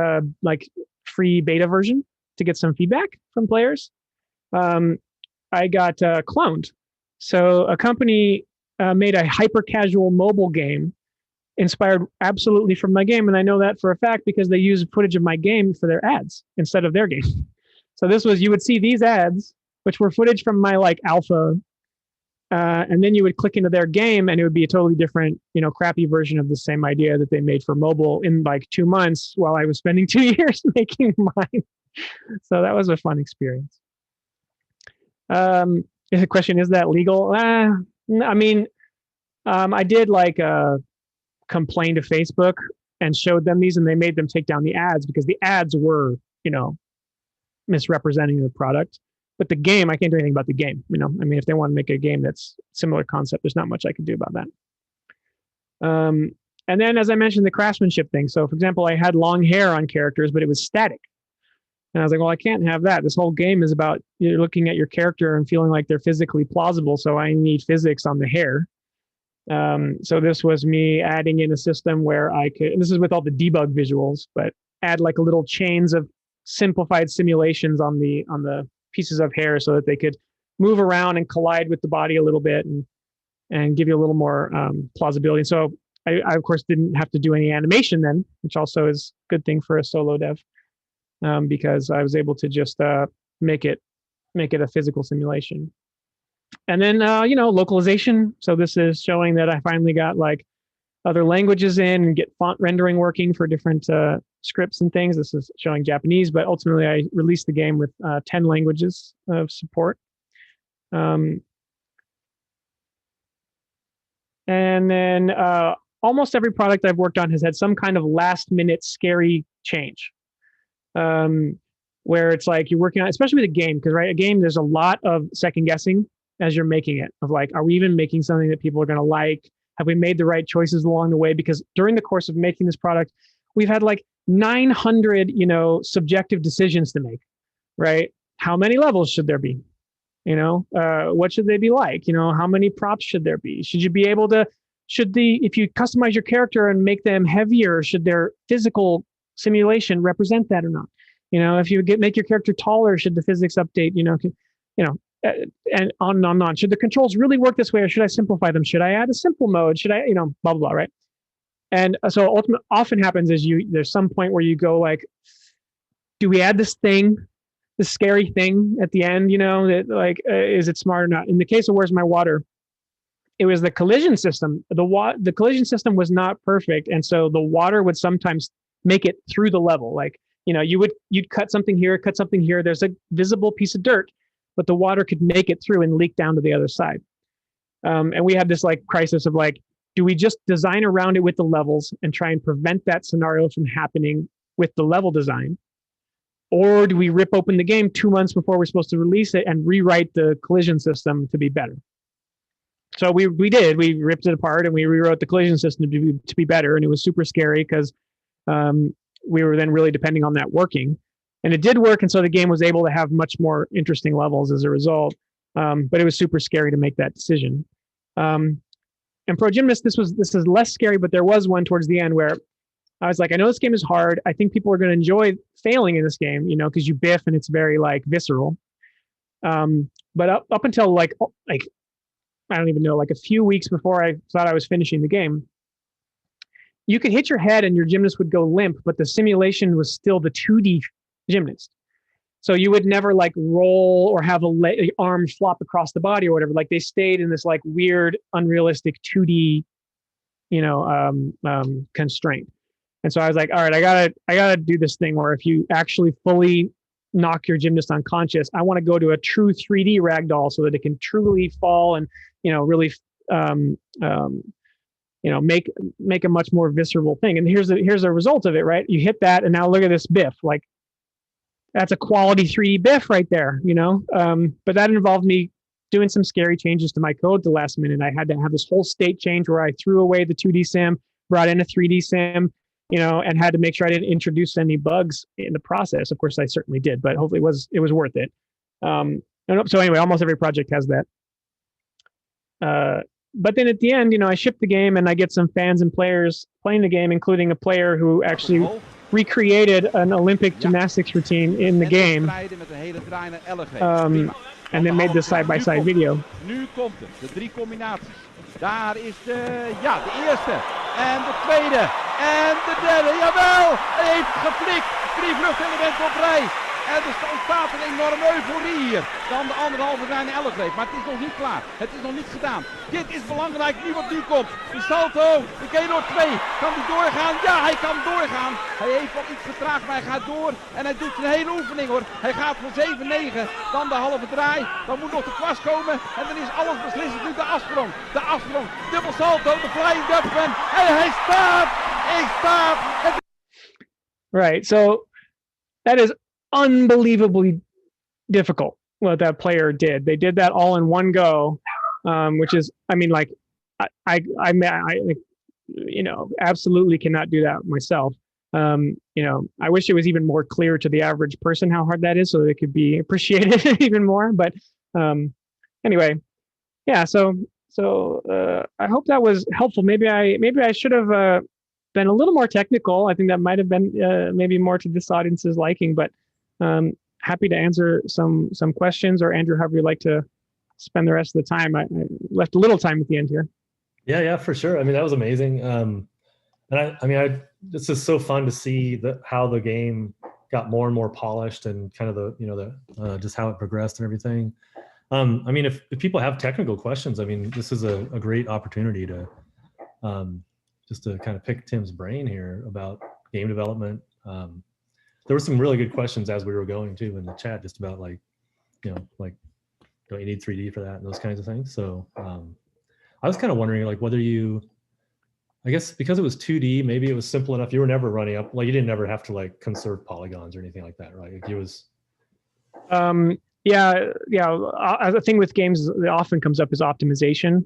beta version to get some feedback from players, I got cloned. So a company made a hyper casual mobile game inspired absolutely from my game. And I know that for a fact because they use footage of my game for their ads instead of their game. So you would see these ads, which were footage from my alpha. And then you would click into their game and it would be a totally different, crappy version of the same idea that they made for mobile in 2 months while I was spending 2 years making mine. So that was a fun experience. The question, is that legal? I did complain to Facebook and showed them these, and they made them take down the ads because the ads were, misrepresenting the product. But the game, I can't do anything about the game. If they want to make a game that's similar concept, there's not much I can do about that. And then, as I mentioned, the craftsmanship thing. So, for example, I had long hair on characters, but it was static. And I was like, well, I can't have that. This whole game is about you're looking at your character and feeling like they're physically plausible. So I need physics on the hair. So this was me adding in a system where I could, and this is with all the debug visuals, but add a little chains of simplified simulations on the pieces of hair so that they could move around and collide with the body a little bit and give you a little more plausibility. So I of course didn't have to do any animation then, which also is a good thing for a solo dev, because I was able to just make it a physical simulation. And then localization. So this is showing that I finally got other languages in and get font rendering working for different scripts and things. This is showing Japanese, but ultimately I released the game with 10 languages of support. And then almost every product I've worked on has had some kind of last minute scary change. Where it's you're working on, especially with a game, because a game, there's a lot of second guessing as you're making it of are we even making something that people are going to like? Have we made the right choices along the way? Because during the course of making this product, we've had 900, subjective decisions to make, right? How many levels should there be? What should they be like? How many props should there be? Should you be able to, if you customize your character and make them heavier, should their physical simulation represent that or not? If you make your character taller, should the physics update, and on and on. Should the controls really work this way, or should I simplify them? Should I add a simple mode? Should I, blah, blah, blah, right? And so often happens is there's some point where you go do we add this thing, this scary thing at the end, that is it smart or not? In the case of Where's My Water, it was the collision system. The collision system was not perfect. And so the water would sometimes make it through the level. You'd cut something here, there's a visible piece of dirt, but the water could make it through and leak down to the other side. And we had this crisis of do we just design around it with the levels and try and prevent that scenario from happening with the level design? Or do we rip open the game 2 months before we're supposed to release it and rewrite the collision system to be better? So we ripped it apart and we rewrote the collision system to be better. And it was super scary because we were then really depending on that working. And it did work, and so the game was able to have much more interesting levels as a result. But it was super scary to make that decision. And Pro Gymnast, this is less scary, but there was one towards the end where I was I know this game is hard. I think people are going to enjoy failing in this game, because you biff and it's very visceral. But up until I don't even know, a few weeks before I thought I was finishing the game, you could hit your head and your gymnast would go limp, but the simulation was still the 2D gymnast. So you would never like roll or have a arm flop across the body or whatever. Like they stayed in this like weird, unrealistic 2D, constraint. And so I was like, all right, I gotta do this thing where if you actually fully knock your gymnast unconscious, I want to go to a true 3D ragdoll so that it can truly fall and, really, make a much more visceral thing. And here's a result of it, right? You hit that, and now look at this biff. Like that's a quality 3D biff right there, But that involved me doing some scary changes to my code at the last minute. I had to have this whole state change where I threw away the 2D sim, brought in a 3D sim, and had to make sure I didn't introduce any bugs in the process. Of course, I certainly did, but hopefully it was worth it. So anyway, almost every project has that. But then at the end, I ship the game and I get some fans and players playing the game, including a player who actually recreated an Olympic gymnastics routine in the game. En then made this side-by-side video. Nu komt het, de 3 combinaties. Daar is de eerste. En de tweede. En de derde. Jawel! Hij heeft geflikt. 3 vluchtelementen op rij. En er ontstaat een enorme euforie hier. Dan de anderhalve draai naar Ellegreep. Maar het is nog niet klaar. Het is nog niet gedaan. Dit is belangrijk nu wat nu komt. De salto. De K-door 2. Kan hij doorgaan? Ja, hij kan doorgaan. Hij heeft wel iets vertraagd, maar hij gaat door. En hij doet zijn hele oefening hoor. Hij gaat voor 7-9. Dan de halve draai. Dan moet nog de kwast komen. En dan is alles beslissend. Nu de afsprong. De afsprong. Dubbel salto. De flying Dutchman. En hij staat. Hij staat. Right. So that is unbelievably difficult what that player did. They did that all in one go, which is, I absolutely cannot do that myself. I wish it was even more clear to the average person how hard that is, so it could be appreciated even more. But anyway, yeah. So I hope that was helpful. Maybe I should have been a little more technical. I think that might have been maybe more to this audience's liking, but happy to answer some questions, or Andrew, however you like to spend the rest of the time. I left a little time at the end here. Yeah, for sure. That was amazing. And this is so fun to see how the game got more and more polished, and kind of the just how it progressed and everything. If people have technical questions, this is a great opportunity to just to kind of pick Tim's brain here about game development. There were some really good questions as we were going too in the chat, just about don't you need 3D for that and those kinds of things. So I was kind of wondering whether I guess because it was 2D, maybe it was simple enough. You were never running up, you didn't ever have to conserve polygons or anything like that, right? It was. Yeah. The thing with games that often comes up is optimization.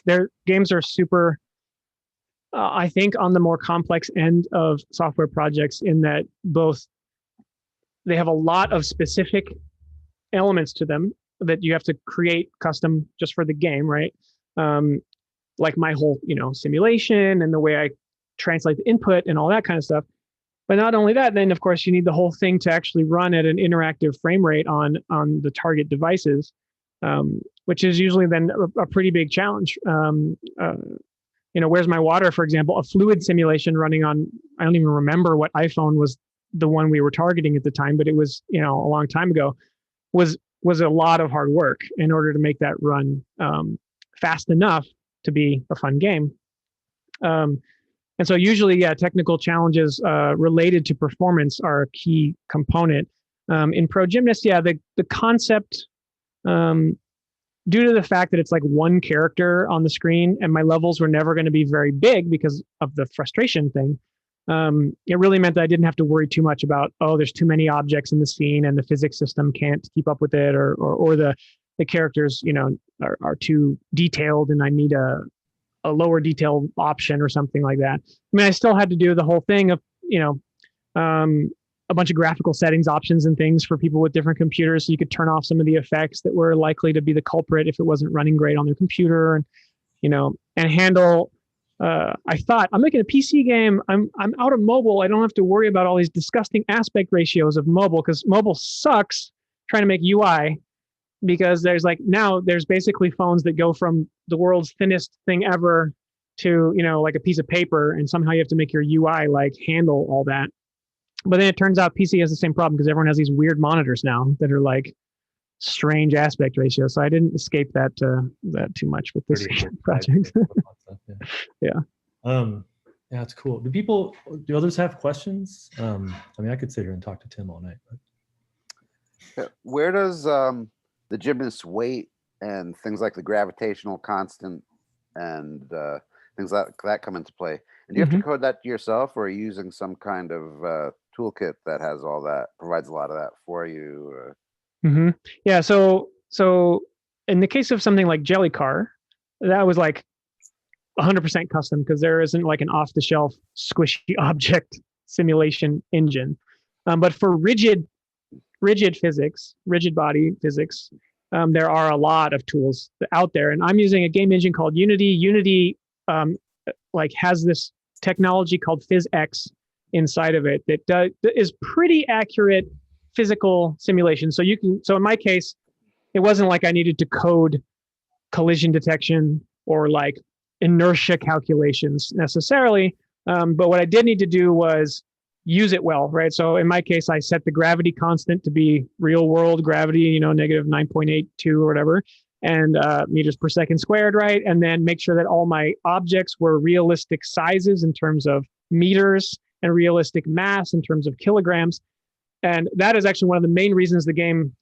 Their games are super. I think on the more complex end of software projects, in that both they have a lot of specific elements to them that you have to create custom just for the game, right? Like my whole, simulation and the way I translate the input and all that kind of stuff. But not only that, then of course you need the whole thing to actually run at an interactive frame rate on the target devices, which is usually then a pretty big challenge. Where's My Water, for example, a fluid simulation running on, I don't even remember what iPhone was the one we were targeting at the time, but it was, a long time ago, was a lot of hard work in order to make that run fast enough to be a fun game. And so usually, technical challenges related to performance are a key component. In Pro Gymnast, the concept, due to the fact that it's one character on the screen and my levels were never going to be very big because of the frustration thing, it really meant that I didn't have to worry too much about, there's too many objects in the scene and the physics system can't keep up with it, or the characters, are too detailed and I need a lower detail option or something like that. I still had to do the whole thing of, a bunch of graphical settings options and things for people with different computers, so you could turn off some of the effects that were likely to be the culprit if it wasn't running great on their computer, and handle. I thought, I'm making a PC game. I'm out of mobile. I don't have to worry about all these disgusting aspect ratios of mobile, because mobile sucks trying to make UI, because there's basically phones that go from the world's thinnest thing ever to, like a piece of paper, and somehow you have to make your UI like handle all that. But then it turns out PC has the same problem because everyone has these weird monitors now that are like strange aspect ratio. So I didn't escape that too much with this project. Yeah. Yeah, it's cool. Do others have questions? I mean, I could sit here and talk to Tim all night. But... Where does the gymnast's weight and things like the gravitational constant and things like that come into play? And do you have to code that yourself, or are you using some kind of toolkit that has all that, provides a lot of that for you? Yeah. So in the case of something like Jelly Car, that was like 100% custom because there isn't like an off-the-shelf squishy object simulation engine. But for rigid physics, rigid body physics, there are a lot of tools out there. And I'm using a game engine called Unity. Unity like has this technology called PhysX inside of it that is pretty accurate physical simulation. So in my case, it wasn't like I needed to code collision detection or like inertia calculations necessarily. But what I did need to do was use it well, right? So in my case, I set the gravity constant to be real world gravity, negative 9.82 or whatever, and meters per second squared, right? And then make sure that all my objects were realistic sizes in terms of meters and realistic mass in terms of kilograms. And that is actually one of the main reasons the game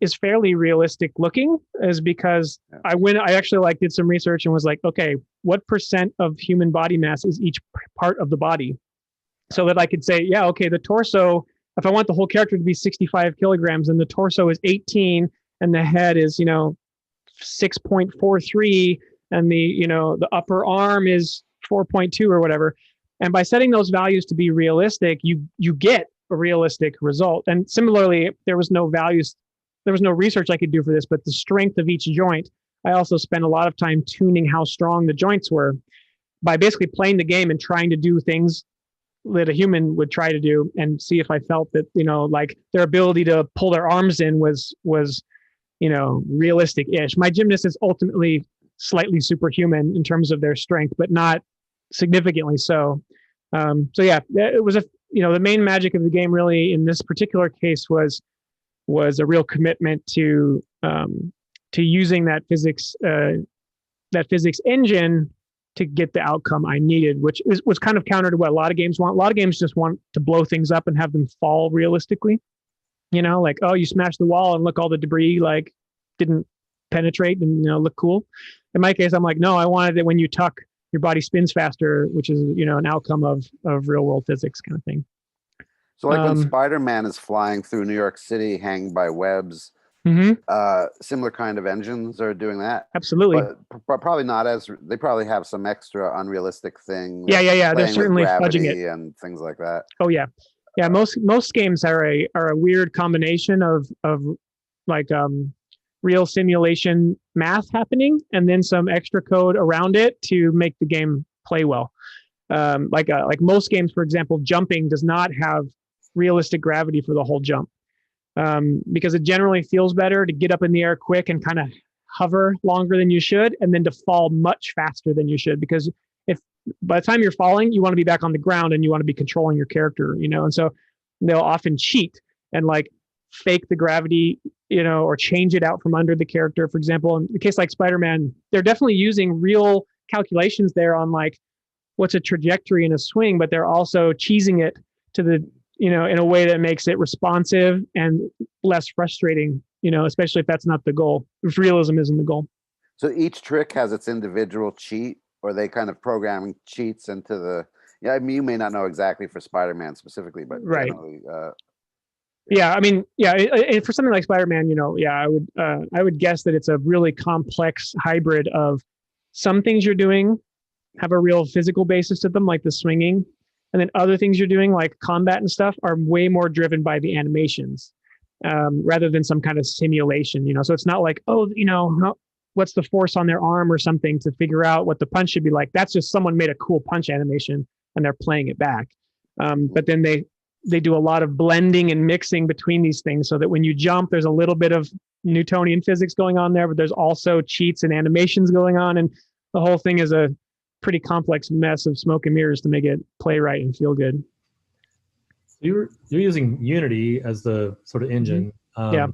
is fairly realistic looking, is because I actually did some research and was like, okay, what % of human body mass is each part of the body? So that I could say, yeah, okay, the torso, if I want the whole character to be 65 kilograms and the torso is 18 and the head is, 6.43 and the upper arm is 4.2 or whatever. And by setting those values to be realistic, you get a realistic result. And similarly, there was no research I could do for this, but the strength of each joint, I also spent a lot of time tuning how strong the joints were by basically playing the game and trying to do things that a human would try to do and see if I felt that, like their ability to pull their arms in was realistic-ish. My gymnast is ultimately slightly superhuman in terms of their strength, but not significantly so. So yeah, it was the main magic of the game really in this particular case was a real commitment to using that physics engine to get the outcome I needed, which was kind of counter to what a lot of games want. A lot of games just want to blow things up and have them fall realistically. Like, oh, you smashed the wall and look, all the debris like didn't penetrate and look cool. In my case, I'm like, no, I wanted it when you tuck, your body spins faster, which is an outcome of real world physics kind of thing. So like when Spider-Man is flying through New York City, hanging by webs, similar kind of engines are doing that. Absolutely. But probably not they probably have some extra unrealistic things. Yeah. They're certainly fudging it and things like that. Oh yeah. Yeah. Most games are a weird combination of like real simulation math happening and then some extra code around it to make the game play well. Like most games, for example, jumping does not have realistic gravity for the whole jump. Because it generally feels better to get up in the air quick and kind of hover longer than you should, and then to fall much faster than you should. Because if by the time you're falling, you want to be back on the ground and you want to be controlling your character, and so they'll often cheat and like fake the gravity, or change it out from under the character. For example, in the case like Spider-Man, they're definitely using real calculations there on like what's a trajectory in a swing, but they're also cheesing it to the in a way that makes it responsive and less frustrating, especially if that's not the goal, if realism isn't the goal. So each trick has its individual cheat, or they kind of programming cheats into the, I mean, you may not know exactly for Spider-Man specifically, but right. Generally, yeah, I mean, for something like Spider-Man, I would guess that it's a really complex hybrid of some things you're doing have a real physical basis to them, like the swinging. And then other things you're doing, like combat and stuff, are way more driven by the animations rather than some kind of simulation. So it's not like, what's the force on their arm or something to figure out what the punch should be like. That's just someone made a cool punch animation and they're playing it back. But then they do a lot of blending and mixing between these things so that when you jump, there's a little bit of Newtonian physics going on there, but there's also cheats and animations going on. And the whole thing is a pretty complex mess of smoke and mirrors to make it play right and feel good. You're using Unity as the sort of engine. Yeah.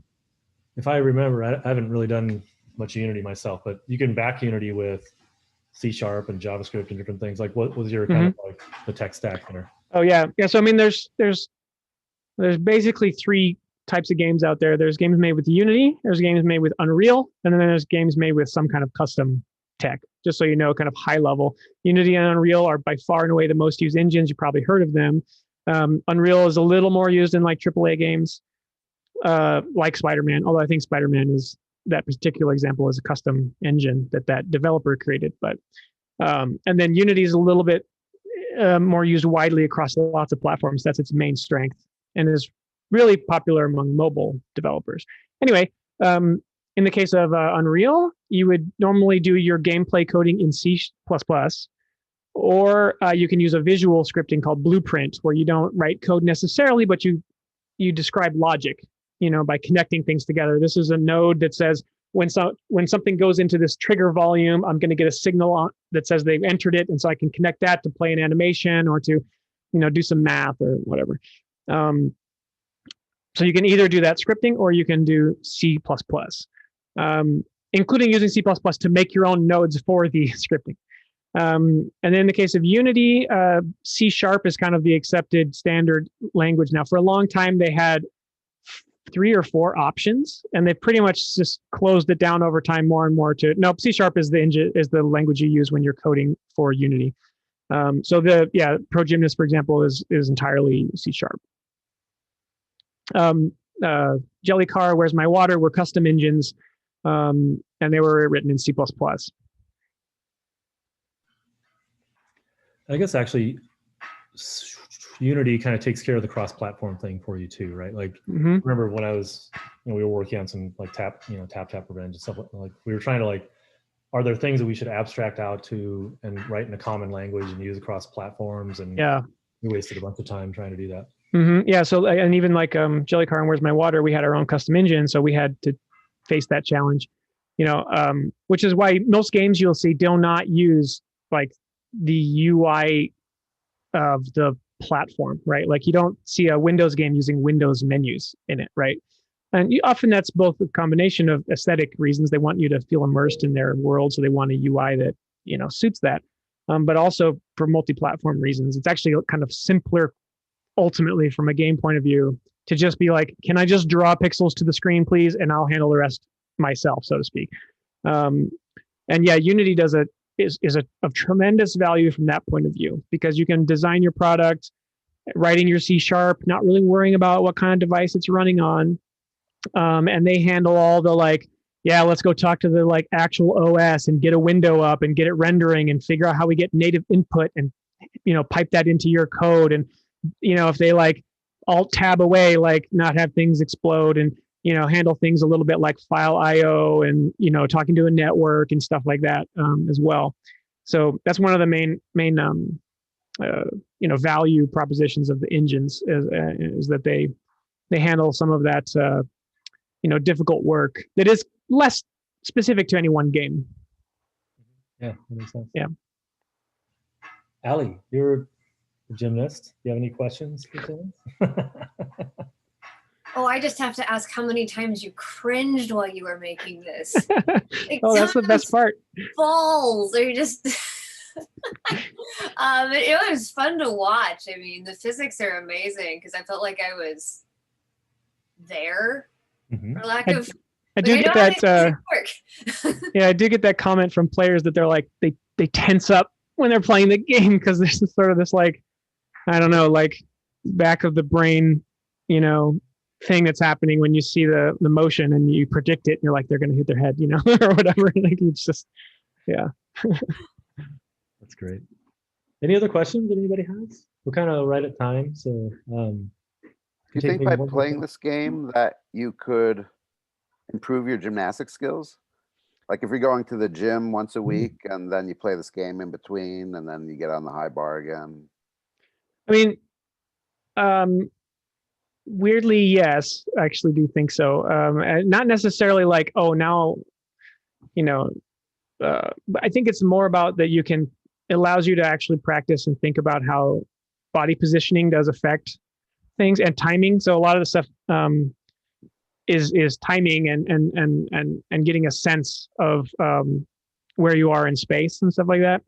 If I remember, I haven't really done much Unity myself, but you can back Unity with C# and JavaScript and different things. Like, what was your kind of like the tech stack there? Oh yeah. So I mean, there's basically three types of games out there. There's games made with Unity, there's games made with Unreal, and then there's games made with some kind of custom tech. Just so you know, kind of high level. Unity and Unreal are by far and away the most used engines. You probably heard of them. Unreal is a little more used in like AAA games, like Spider-Man, although I think Spider-Man is, that particular example is a custom engine that developer created. But and then Unity is a little bit more used widely across lots of platforms. That's its main strength and is really popular among mobile developers. Anyway, in the case of Unreal, you would normally do your gameplay coding in C++, or you can use a visual scripting called Blueprint, where you don't write code necessarily, but you describe logic, by connecting things together. This is a node that says when something goes into this trigger volume, I'm going to get a signal that says they've entered it, and so I can connect that to play an animation or to, do some math or whatever. So you can either do that scripting or you can do C++, including using C++ to make your own nodes for the scripting. And then in the case of Unity, C# is kind of the accepted standard language now. For a long time, they had 3 or 4 options, and they pretty much just closed it down over time more and more to, nope, C# is the language you use when you're coding for Unity. So Pro Gymnast, for example, is entirely C#. Jellycar, Where's My Water were custom engines, and they were written in C++. I guess actually Unity kind of takes care of the cross-platform thing for you too, right? Like, remember when I was, we were working on some like tap revenge and stuff, like we were trying to like, are there things that we should abstract out to and write in a common language and use across platforms? And we wasted a bunch of time trying to do that. Yeah. So, and even like Jellycar and Where's My Water, we had our own custom engine, so we had to face that challenge. Which is why most games you'll see do not use like the UI of the platform, right? Like you don't see a Windows game using Windows menus in it, right? And often that's both a combination of aesthetic reasons. They want you to feel immersed in their world, so they want a UI that suits that. But also for multi-platform reasons, it's actually kind of simpler, ultimately, from a game point of view, to just be like, can I just draw pixels to the screen, please, and I'll handle the rest myself, so to speak. And yeah, Unity is of tremendous value from that point of view, because you can design your product, writing your C#, not really worrying about what kind of device it's running on. And they handle all the like, let's go talk to the like actual OS and get a window up and get it rendering and figure out how we get native input and, pipe that into your code. And, if they like alt tab away, like not have things explode and, handle things a little bit like file IO and, talking to a network and stuff like that as well. So that's one of the main value propositions of the engines is that they handle some of that, difficult work that is less specific to any one game. Yeah, that makes sense. Yeah. Ali, you're a gymnast. Do you have any questions for Tim? Oh, I just have to ask how many times you cringed while you were making this. Like, that's the best part. Balls, or you just it was fun to watch. I mean, the physics are amazing because I felt like I was there, for lack of. I do get that. I do get that comment from players that they're like they tense up when they're playing the game because there's sort of this like, I don't know, like back of the brain, thing that's happening when you see the motion and you predict it and you're like, they're going to hit their head, or whatever. Like it's just, yeah. That's great. Any other questions that anybody has? We're kind of right at time. So do you think by playing this game that you could improve your gymnastic skills? Like if you're going to the gym once a week and then you play this game in between and then you get on the high bar again. I mean, weirdly, yes, I actually do think so. Not necessarily like, oh, now, but I think it's more about that you can allows you to actually practice and think about how body positioning does affect things and timing. So a lot of the stuff is timing and getting a sense of where you are in space and stuff like that.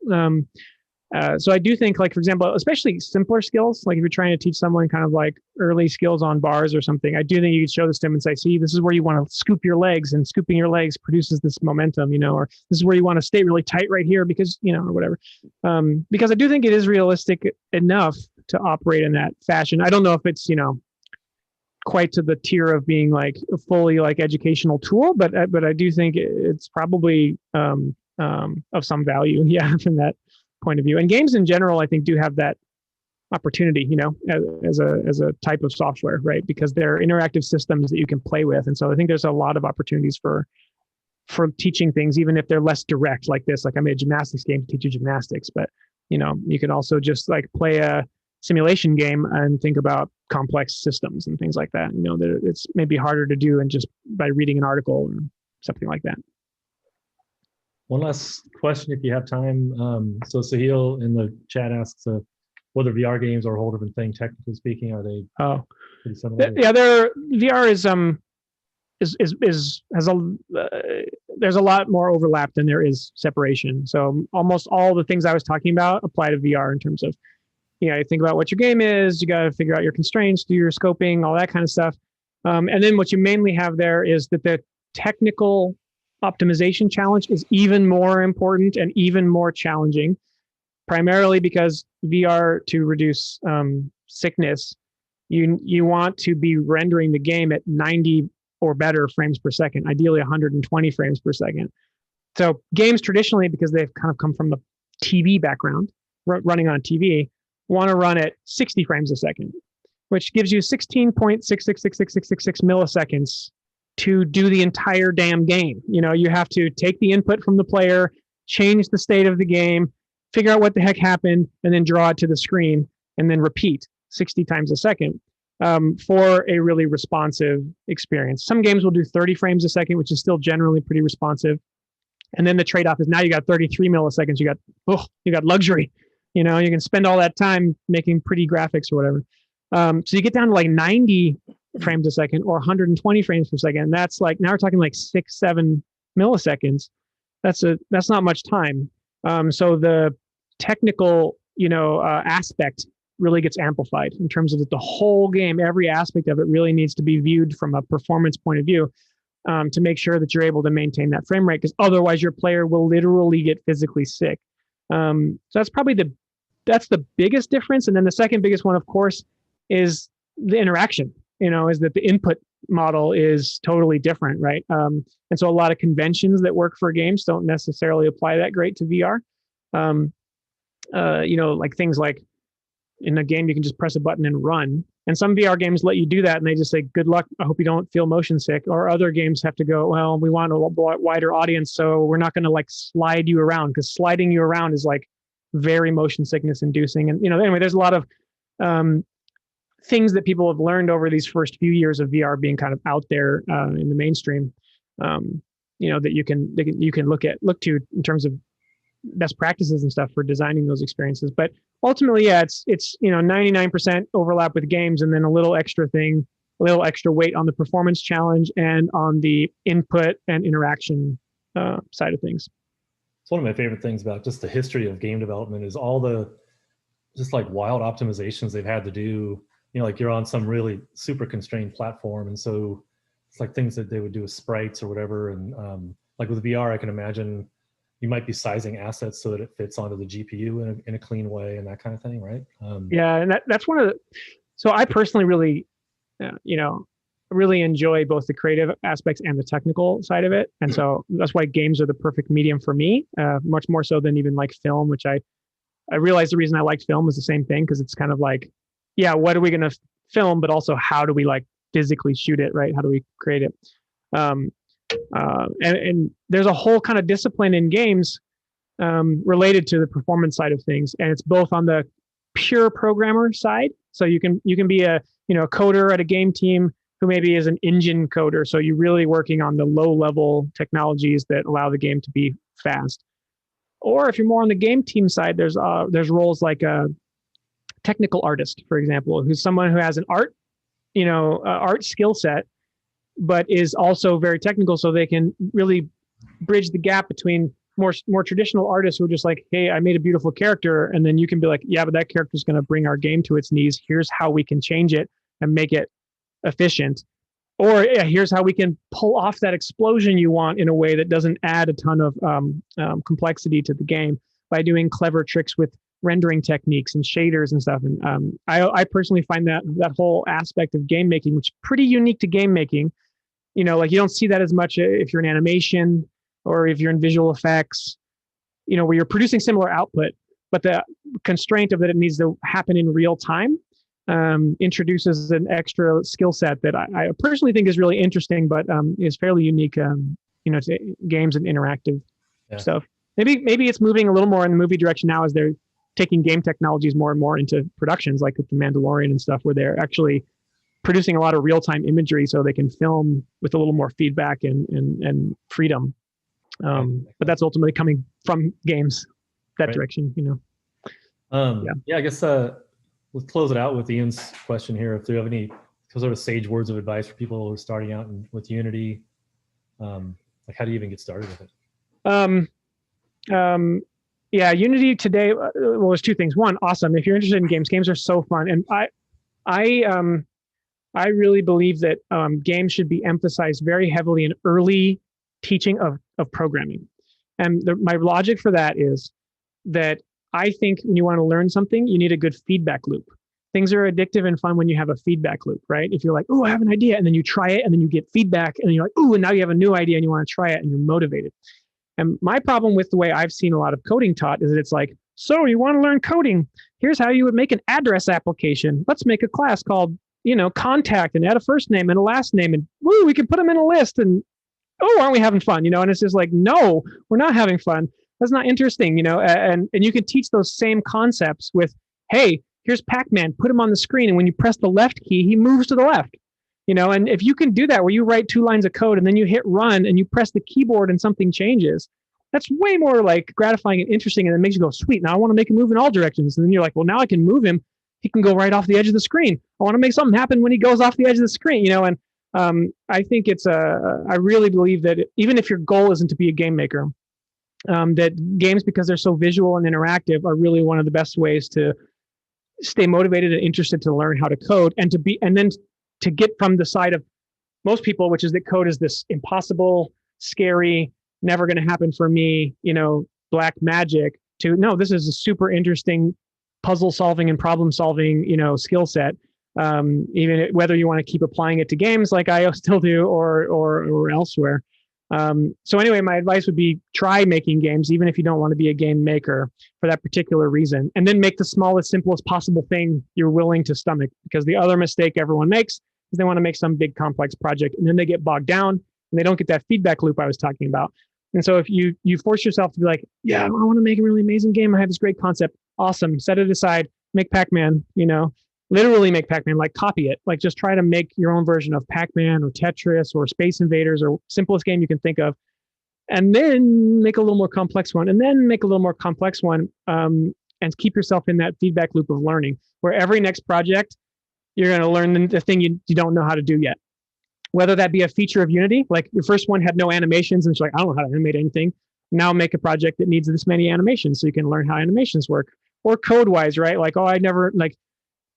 So I do think, like, for example, especially simpler skills, like if you're trying to teach someone kind of like early skills on bars or something, I do think you could show this to them and say, see, this is where you want to scoop your legs, and scooping your legs produces this momentum, or this is where you want to stay really tight right here because, or whatever. Because I do think it is realistic enough to operate in that fashion. I don't know if it's, quite to the tier of being like a fully like educational tool, but I do think it's probably of some value, from that point of view. And games in general, I think, do have that opportunity, as a type of software, right? Because they're interactive systems that you can play with, and so I think there's a lot of opportunities for teaching things, even if they're less direct, like this. Like I made a gymnastics game to teach you gymnastics, but you can also just like play a simulation game and think about complex systems and things like that. It's maybe harder to do and just by reading an article or something like that. One last question, if you have time. So Sahil in the chat asks whether VR games are a whole different thing, technically speaking. Are they pretty similar? Yeah, VR there's a lot more overlap than there is separation. So almost all the things I was talking about apply to VR in terms of, you think about what your game is, you got to figure out your constraints, do your scoping, all that kind of stuff. And then what you mainly have there is that the technical optimization challenge is even more important and even more challenging, primarily because VR, to reduce sickness, you want to be rendering the game at 90 or better frames per second, ideally 120 frames per second. So games traditionally, because they've kind of come from the TV background, running on TV, want to run at 60 frames a second, which gives you 16.666666 milliseconds to do the entire damn game. You have to take the input from the player, change the state of the game, figure out what the heck happened, and then draw it to the screen, and then repeat 60 times a second for a really responsive experience. Some games will do 30 frames a second, which is still generally pretty responsive. And then the trade-off is now you got 33 milliseconds. You got luxury. You can spend all that time making pretty graphics or whatever. So you get down to like 90 frames a second or 120 frames per second. And that's like, now we're talking like 6-7 milliseconds. That's not much time. So the technical, aspect really gets amplified in terms of the whole game. Every aspect of it really needs to be viewed from a performance point of view, to make sure that you're able to maintain that frame rate, because otherwise your player will literally get physically sick. So that's probably that's the biggest difference. And then the second biggest one, of course, is the interaction, is that the input model is totally different, right? And so a lot of conventions that work for games don't necessarily apply that great to VR. Like things like in a game, you can just press a button and run. And some VR games let you do that, and they just say, good luck, I hope you don't feel motion sick. Or other games have to go, well, we want a wider audience, so we're not going to like slide you around, because sliding you around is like very motion sickness inducing. And, anyway, there's a lot of things that people have learned over these first few years of VR being kind of out there in the mainstream, that you can look to in terms of best practices and stuff for designing those experiences. But ultimately, yeah, it's 99% overlap with games, and then a little extra weight on the performance challenge and on the input and interaction side of things. It's one of my favorite things about just the history of game development is all the just like wild optimizations they've had to do. Like you're on some really super constrained platform, and so it's like things that they would do with sprites or whatever. And like with VR, I can imagine you might be sizing assets so that it fits onto the GPU in a clean way and that kind of thing, right? Yeah, and that's one of the. So I personally really, really enjoy both the creative aspects and the technical side of it, and so that's why games are the perfect medium for me, much more so than even like film, which I realized the reason I liked film is the same thing, because it's kind of like, yeah, what are we going to film, but also how do we like physically shoot it, right? How do we create it? And there's a whole kind of discipline in games related to the performance side of things, and it's both on the pure programmer side. So you can be a coder at a game team who maybe is an engine coder, so you're really working on the low level technologies that allow the game to be fast. Or if you're more on the game team side, there's roles like a technical artist, for example, who's someone who has an art skill set, but is also very technical, so they can really bridge the gap between more traditional artists who are just like, hey, I made a beautiful character, and then you can be like, yeah, but that character is going to bring our game to its knees. Here's how we can change it and make it efficient. Or yeah, here's how we can pull off that explosion you want in a way that doesn't add a ton of complexity to the game by doing clever tricks with rendering techniques and shaders and stuff. And I personally find that whole aspect of game making, which is pretty unique to game making. Like you don't see that as much if you're in animation or if you're in visual effects, where you're producing similar output, but the constraint of that it needs to happen in real time introduces an extra skill set that I personally think is really interesting, but is fairly unique, to games and interactive stuff. Maybe it's moving a little more in the movie direction now as they're taking game technologies more and more into productions, like with The Mandalorian and stuff, where they're actually producing a lot of real-time imagery so they can film with a little more feedback and freedom. But that's ultimately coming from games, that direction, I guess let's close it out with Ian's question here. If you have any sort of sage words of advice for people who are starting out with Unity, like how do you even get started with it? Unity today, well, there's two things. One, awesome. If you're interested in games are so fun. And I really believe that games should be emphasized very heavily in early teaching of programming. And my logic for that is that I think when you want to learn something, you need a good feedback loop. Things are addictive and fun when you have a feedback loop, right? If you're like, oh, I have an idea, and then you try it, and then you get feedback, and then you're like, oh, and now you have a new idea and you want to try it, and you're motivated. And my problem with the way I've seen a lot of coding taught is that it's like, so you want to learn coding? Here's how you would make an address application. Let's make a class called, contact, and add a first name and a last name, and woo, we can put them in a list, and oh, aren't we having fun? And it's just like, no, we're not having fun. That's not interesting, and you can teach those same concepts with, hey, here's Pac-Man, put him on the screen, and when you press the left key, he moves to the left, and if you can do that where you write 2 lines of code and then you hit run and you press the keyboard and something changes, that's way more like gratifying and interesting, and it makes you go, sweet, now I want to make him move in all directions. And then you're like, well, now I can move him. He can go right off the edge of the screen. I want to make something happen when he goes off the edge of the screen, and I think I really believe that even if your goal isn't to be a game maker, that games, because they're so visual and interactive, are really one of the best ways to stay motivated and interested to learn how to code, and then to get from the side of most people, which is that code is this impossible, scary, never going to happen for me, black magic, to no, this is a super interesting puzzle solving and problem solving, skill set. Even whether you want to keep applying it to games like I still do or elsewhere. So anyway, my advice would be try making games, even if you don't want to be a game maker for that particular reason, and then make the smallest, simplest possible thing you're willing to stomach. Because the other mistake everyone makes is they want to make some big complex project, and then they get bogged down and they don't get that feedback loop I was talking about. And so if you force yourself to be like, yeah, I want to make a really amazing game, I have this great concept, awesome, set it aside, make Pac-Man, literally make Pac-Man, like copy it, like just try to make your own version of Pac-Man or Tetris or Space Invaders or simplest game you can think of, and then make a little more complex one, and then make a little more complex one, and keep yourself in that feedback loop of learning, where every next project, you're going to learn the thing you don't know how to do yet. Whether that be a feature of Unity, like your first one had no animations, and it's like, I don't know how to animate anything. Now make a project that needs this many animations so you can learn how animations work. Or code-wise, right? Like, oh, I never, like,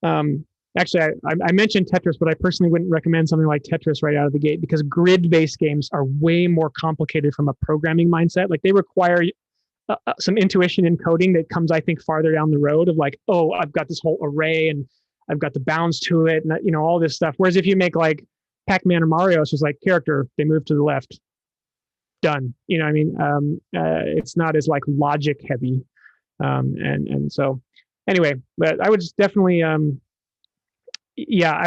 actually, I mentioned Tetris, but I personally wouldn't recommend something like Tetris right out of the gate, because grid-based games are way more complicated from a programming mindset. Like, they require some intuition in coding that comes, I think, farther down the road of like, oh, I've got this whole array and I've got the bounds to it, and all this stuff. Whereas if you make like Pac-Man or Mario, it's just like character, they move to the left, done. It's not as like logic heavy, and so. Anyway, but I would just definitely, I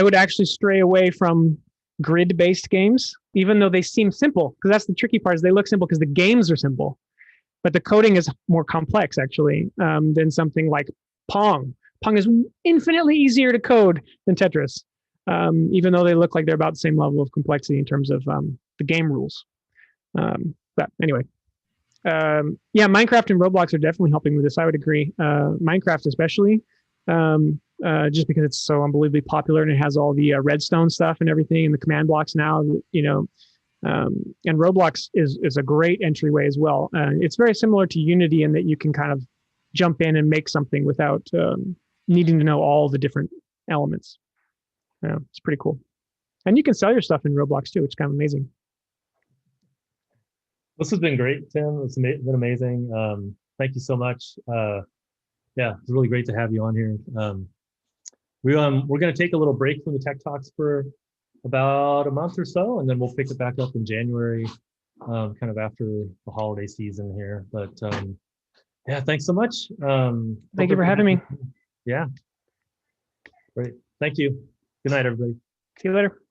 would actually stray away from grid-based games, even though they seem simple, because that's the tricky part, is they look simple because the games are simple, but the coding is more complex, actually, than something like Pong. Pong is infinitely easier to code than Tetris, even though they look like they're about the same level of complexity in terms of the game rules. But anyway, Yeah, Minecraft and Roblox are definitely helping with this. I would agree. Minecraft especially, just because it's so unbelievably popular and it has all the redstone stuff and everything and the command blocks now. And Roblox is a great entryway as well. It's very similar to Unity in that you can kind of jump in and make something without needing to know all the different elements. Yeah, it's pretty cool. And you can sell your stuff in Roblox too, which is kind of amazing. This has been great, Tim. It's been amazing. Thank you so much. Yeah, it's really great to have you on here. We're going to take a little break from the Tech Talks for about a month or so, and then we'll pick it back up in January, kind of after the holiday season here. But yeah, thanks so much. Thank you for having me. Yeah, great. Thank you. Good night, everybody. See you later.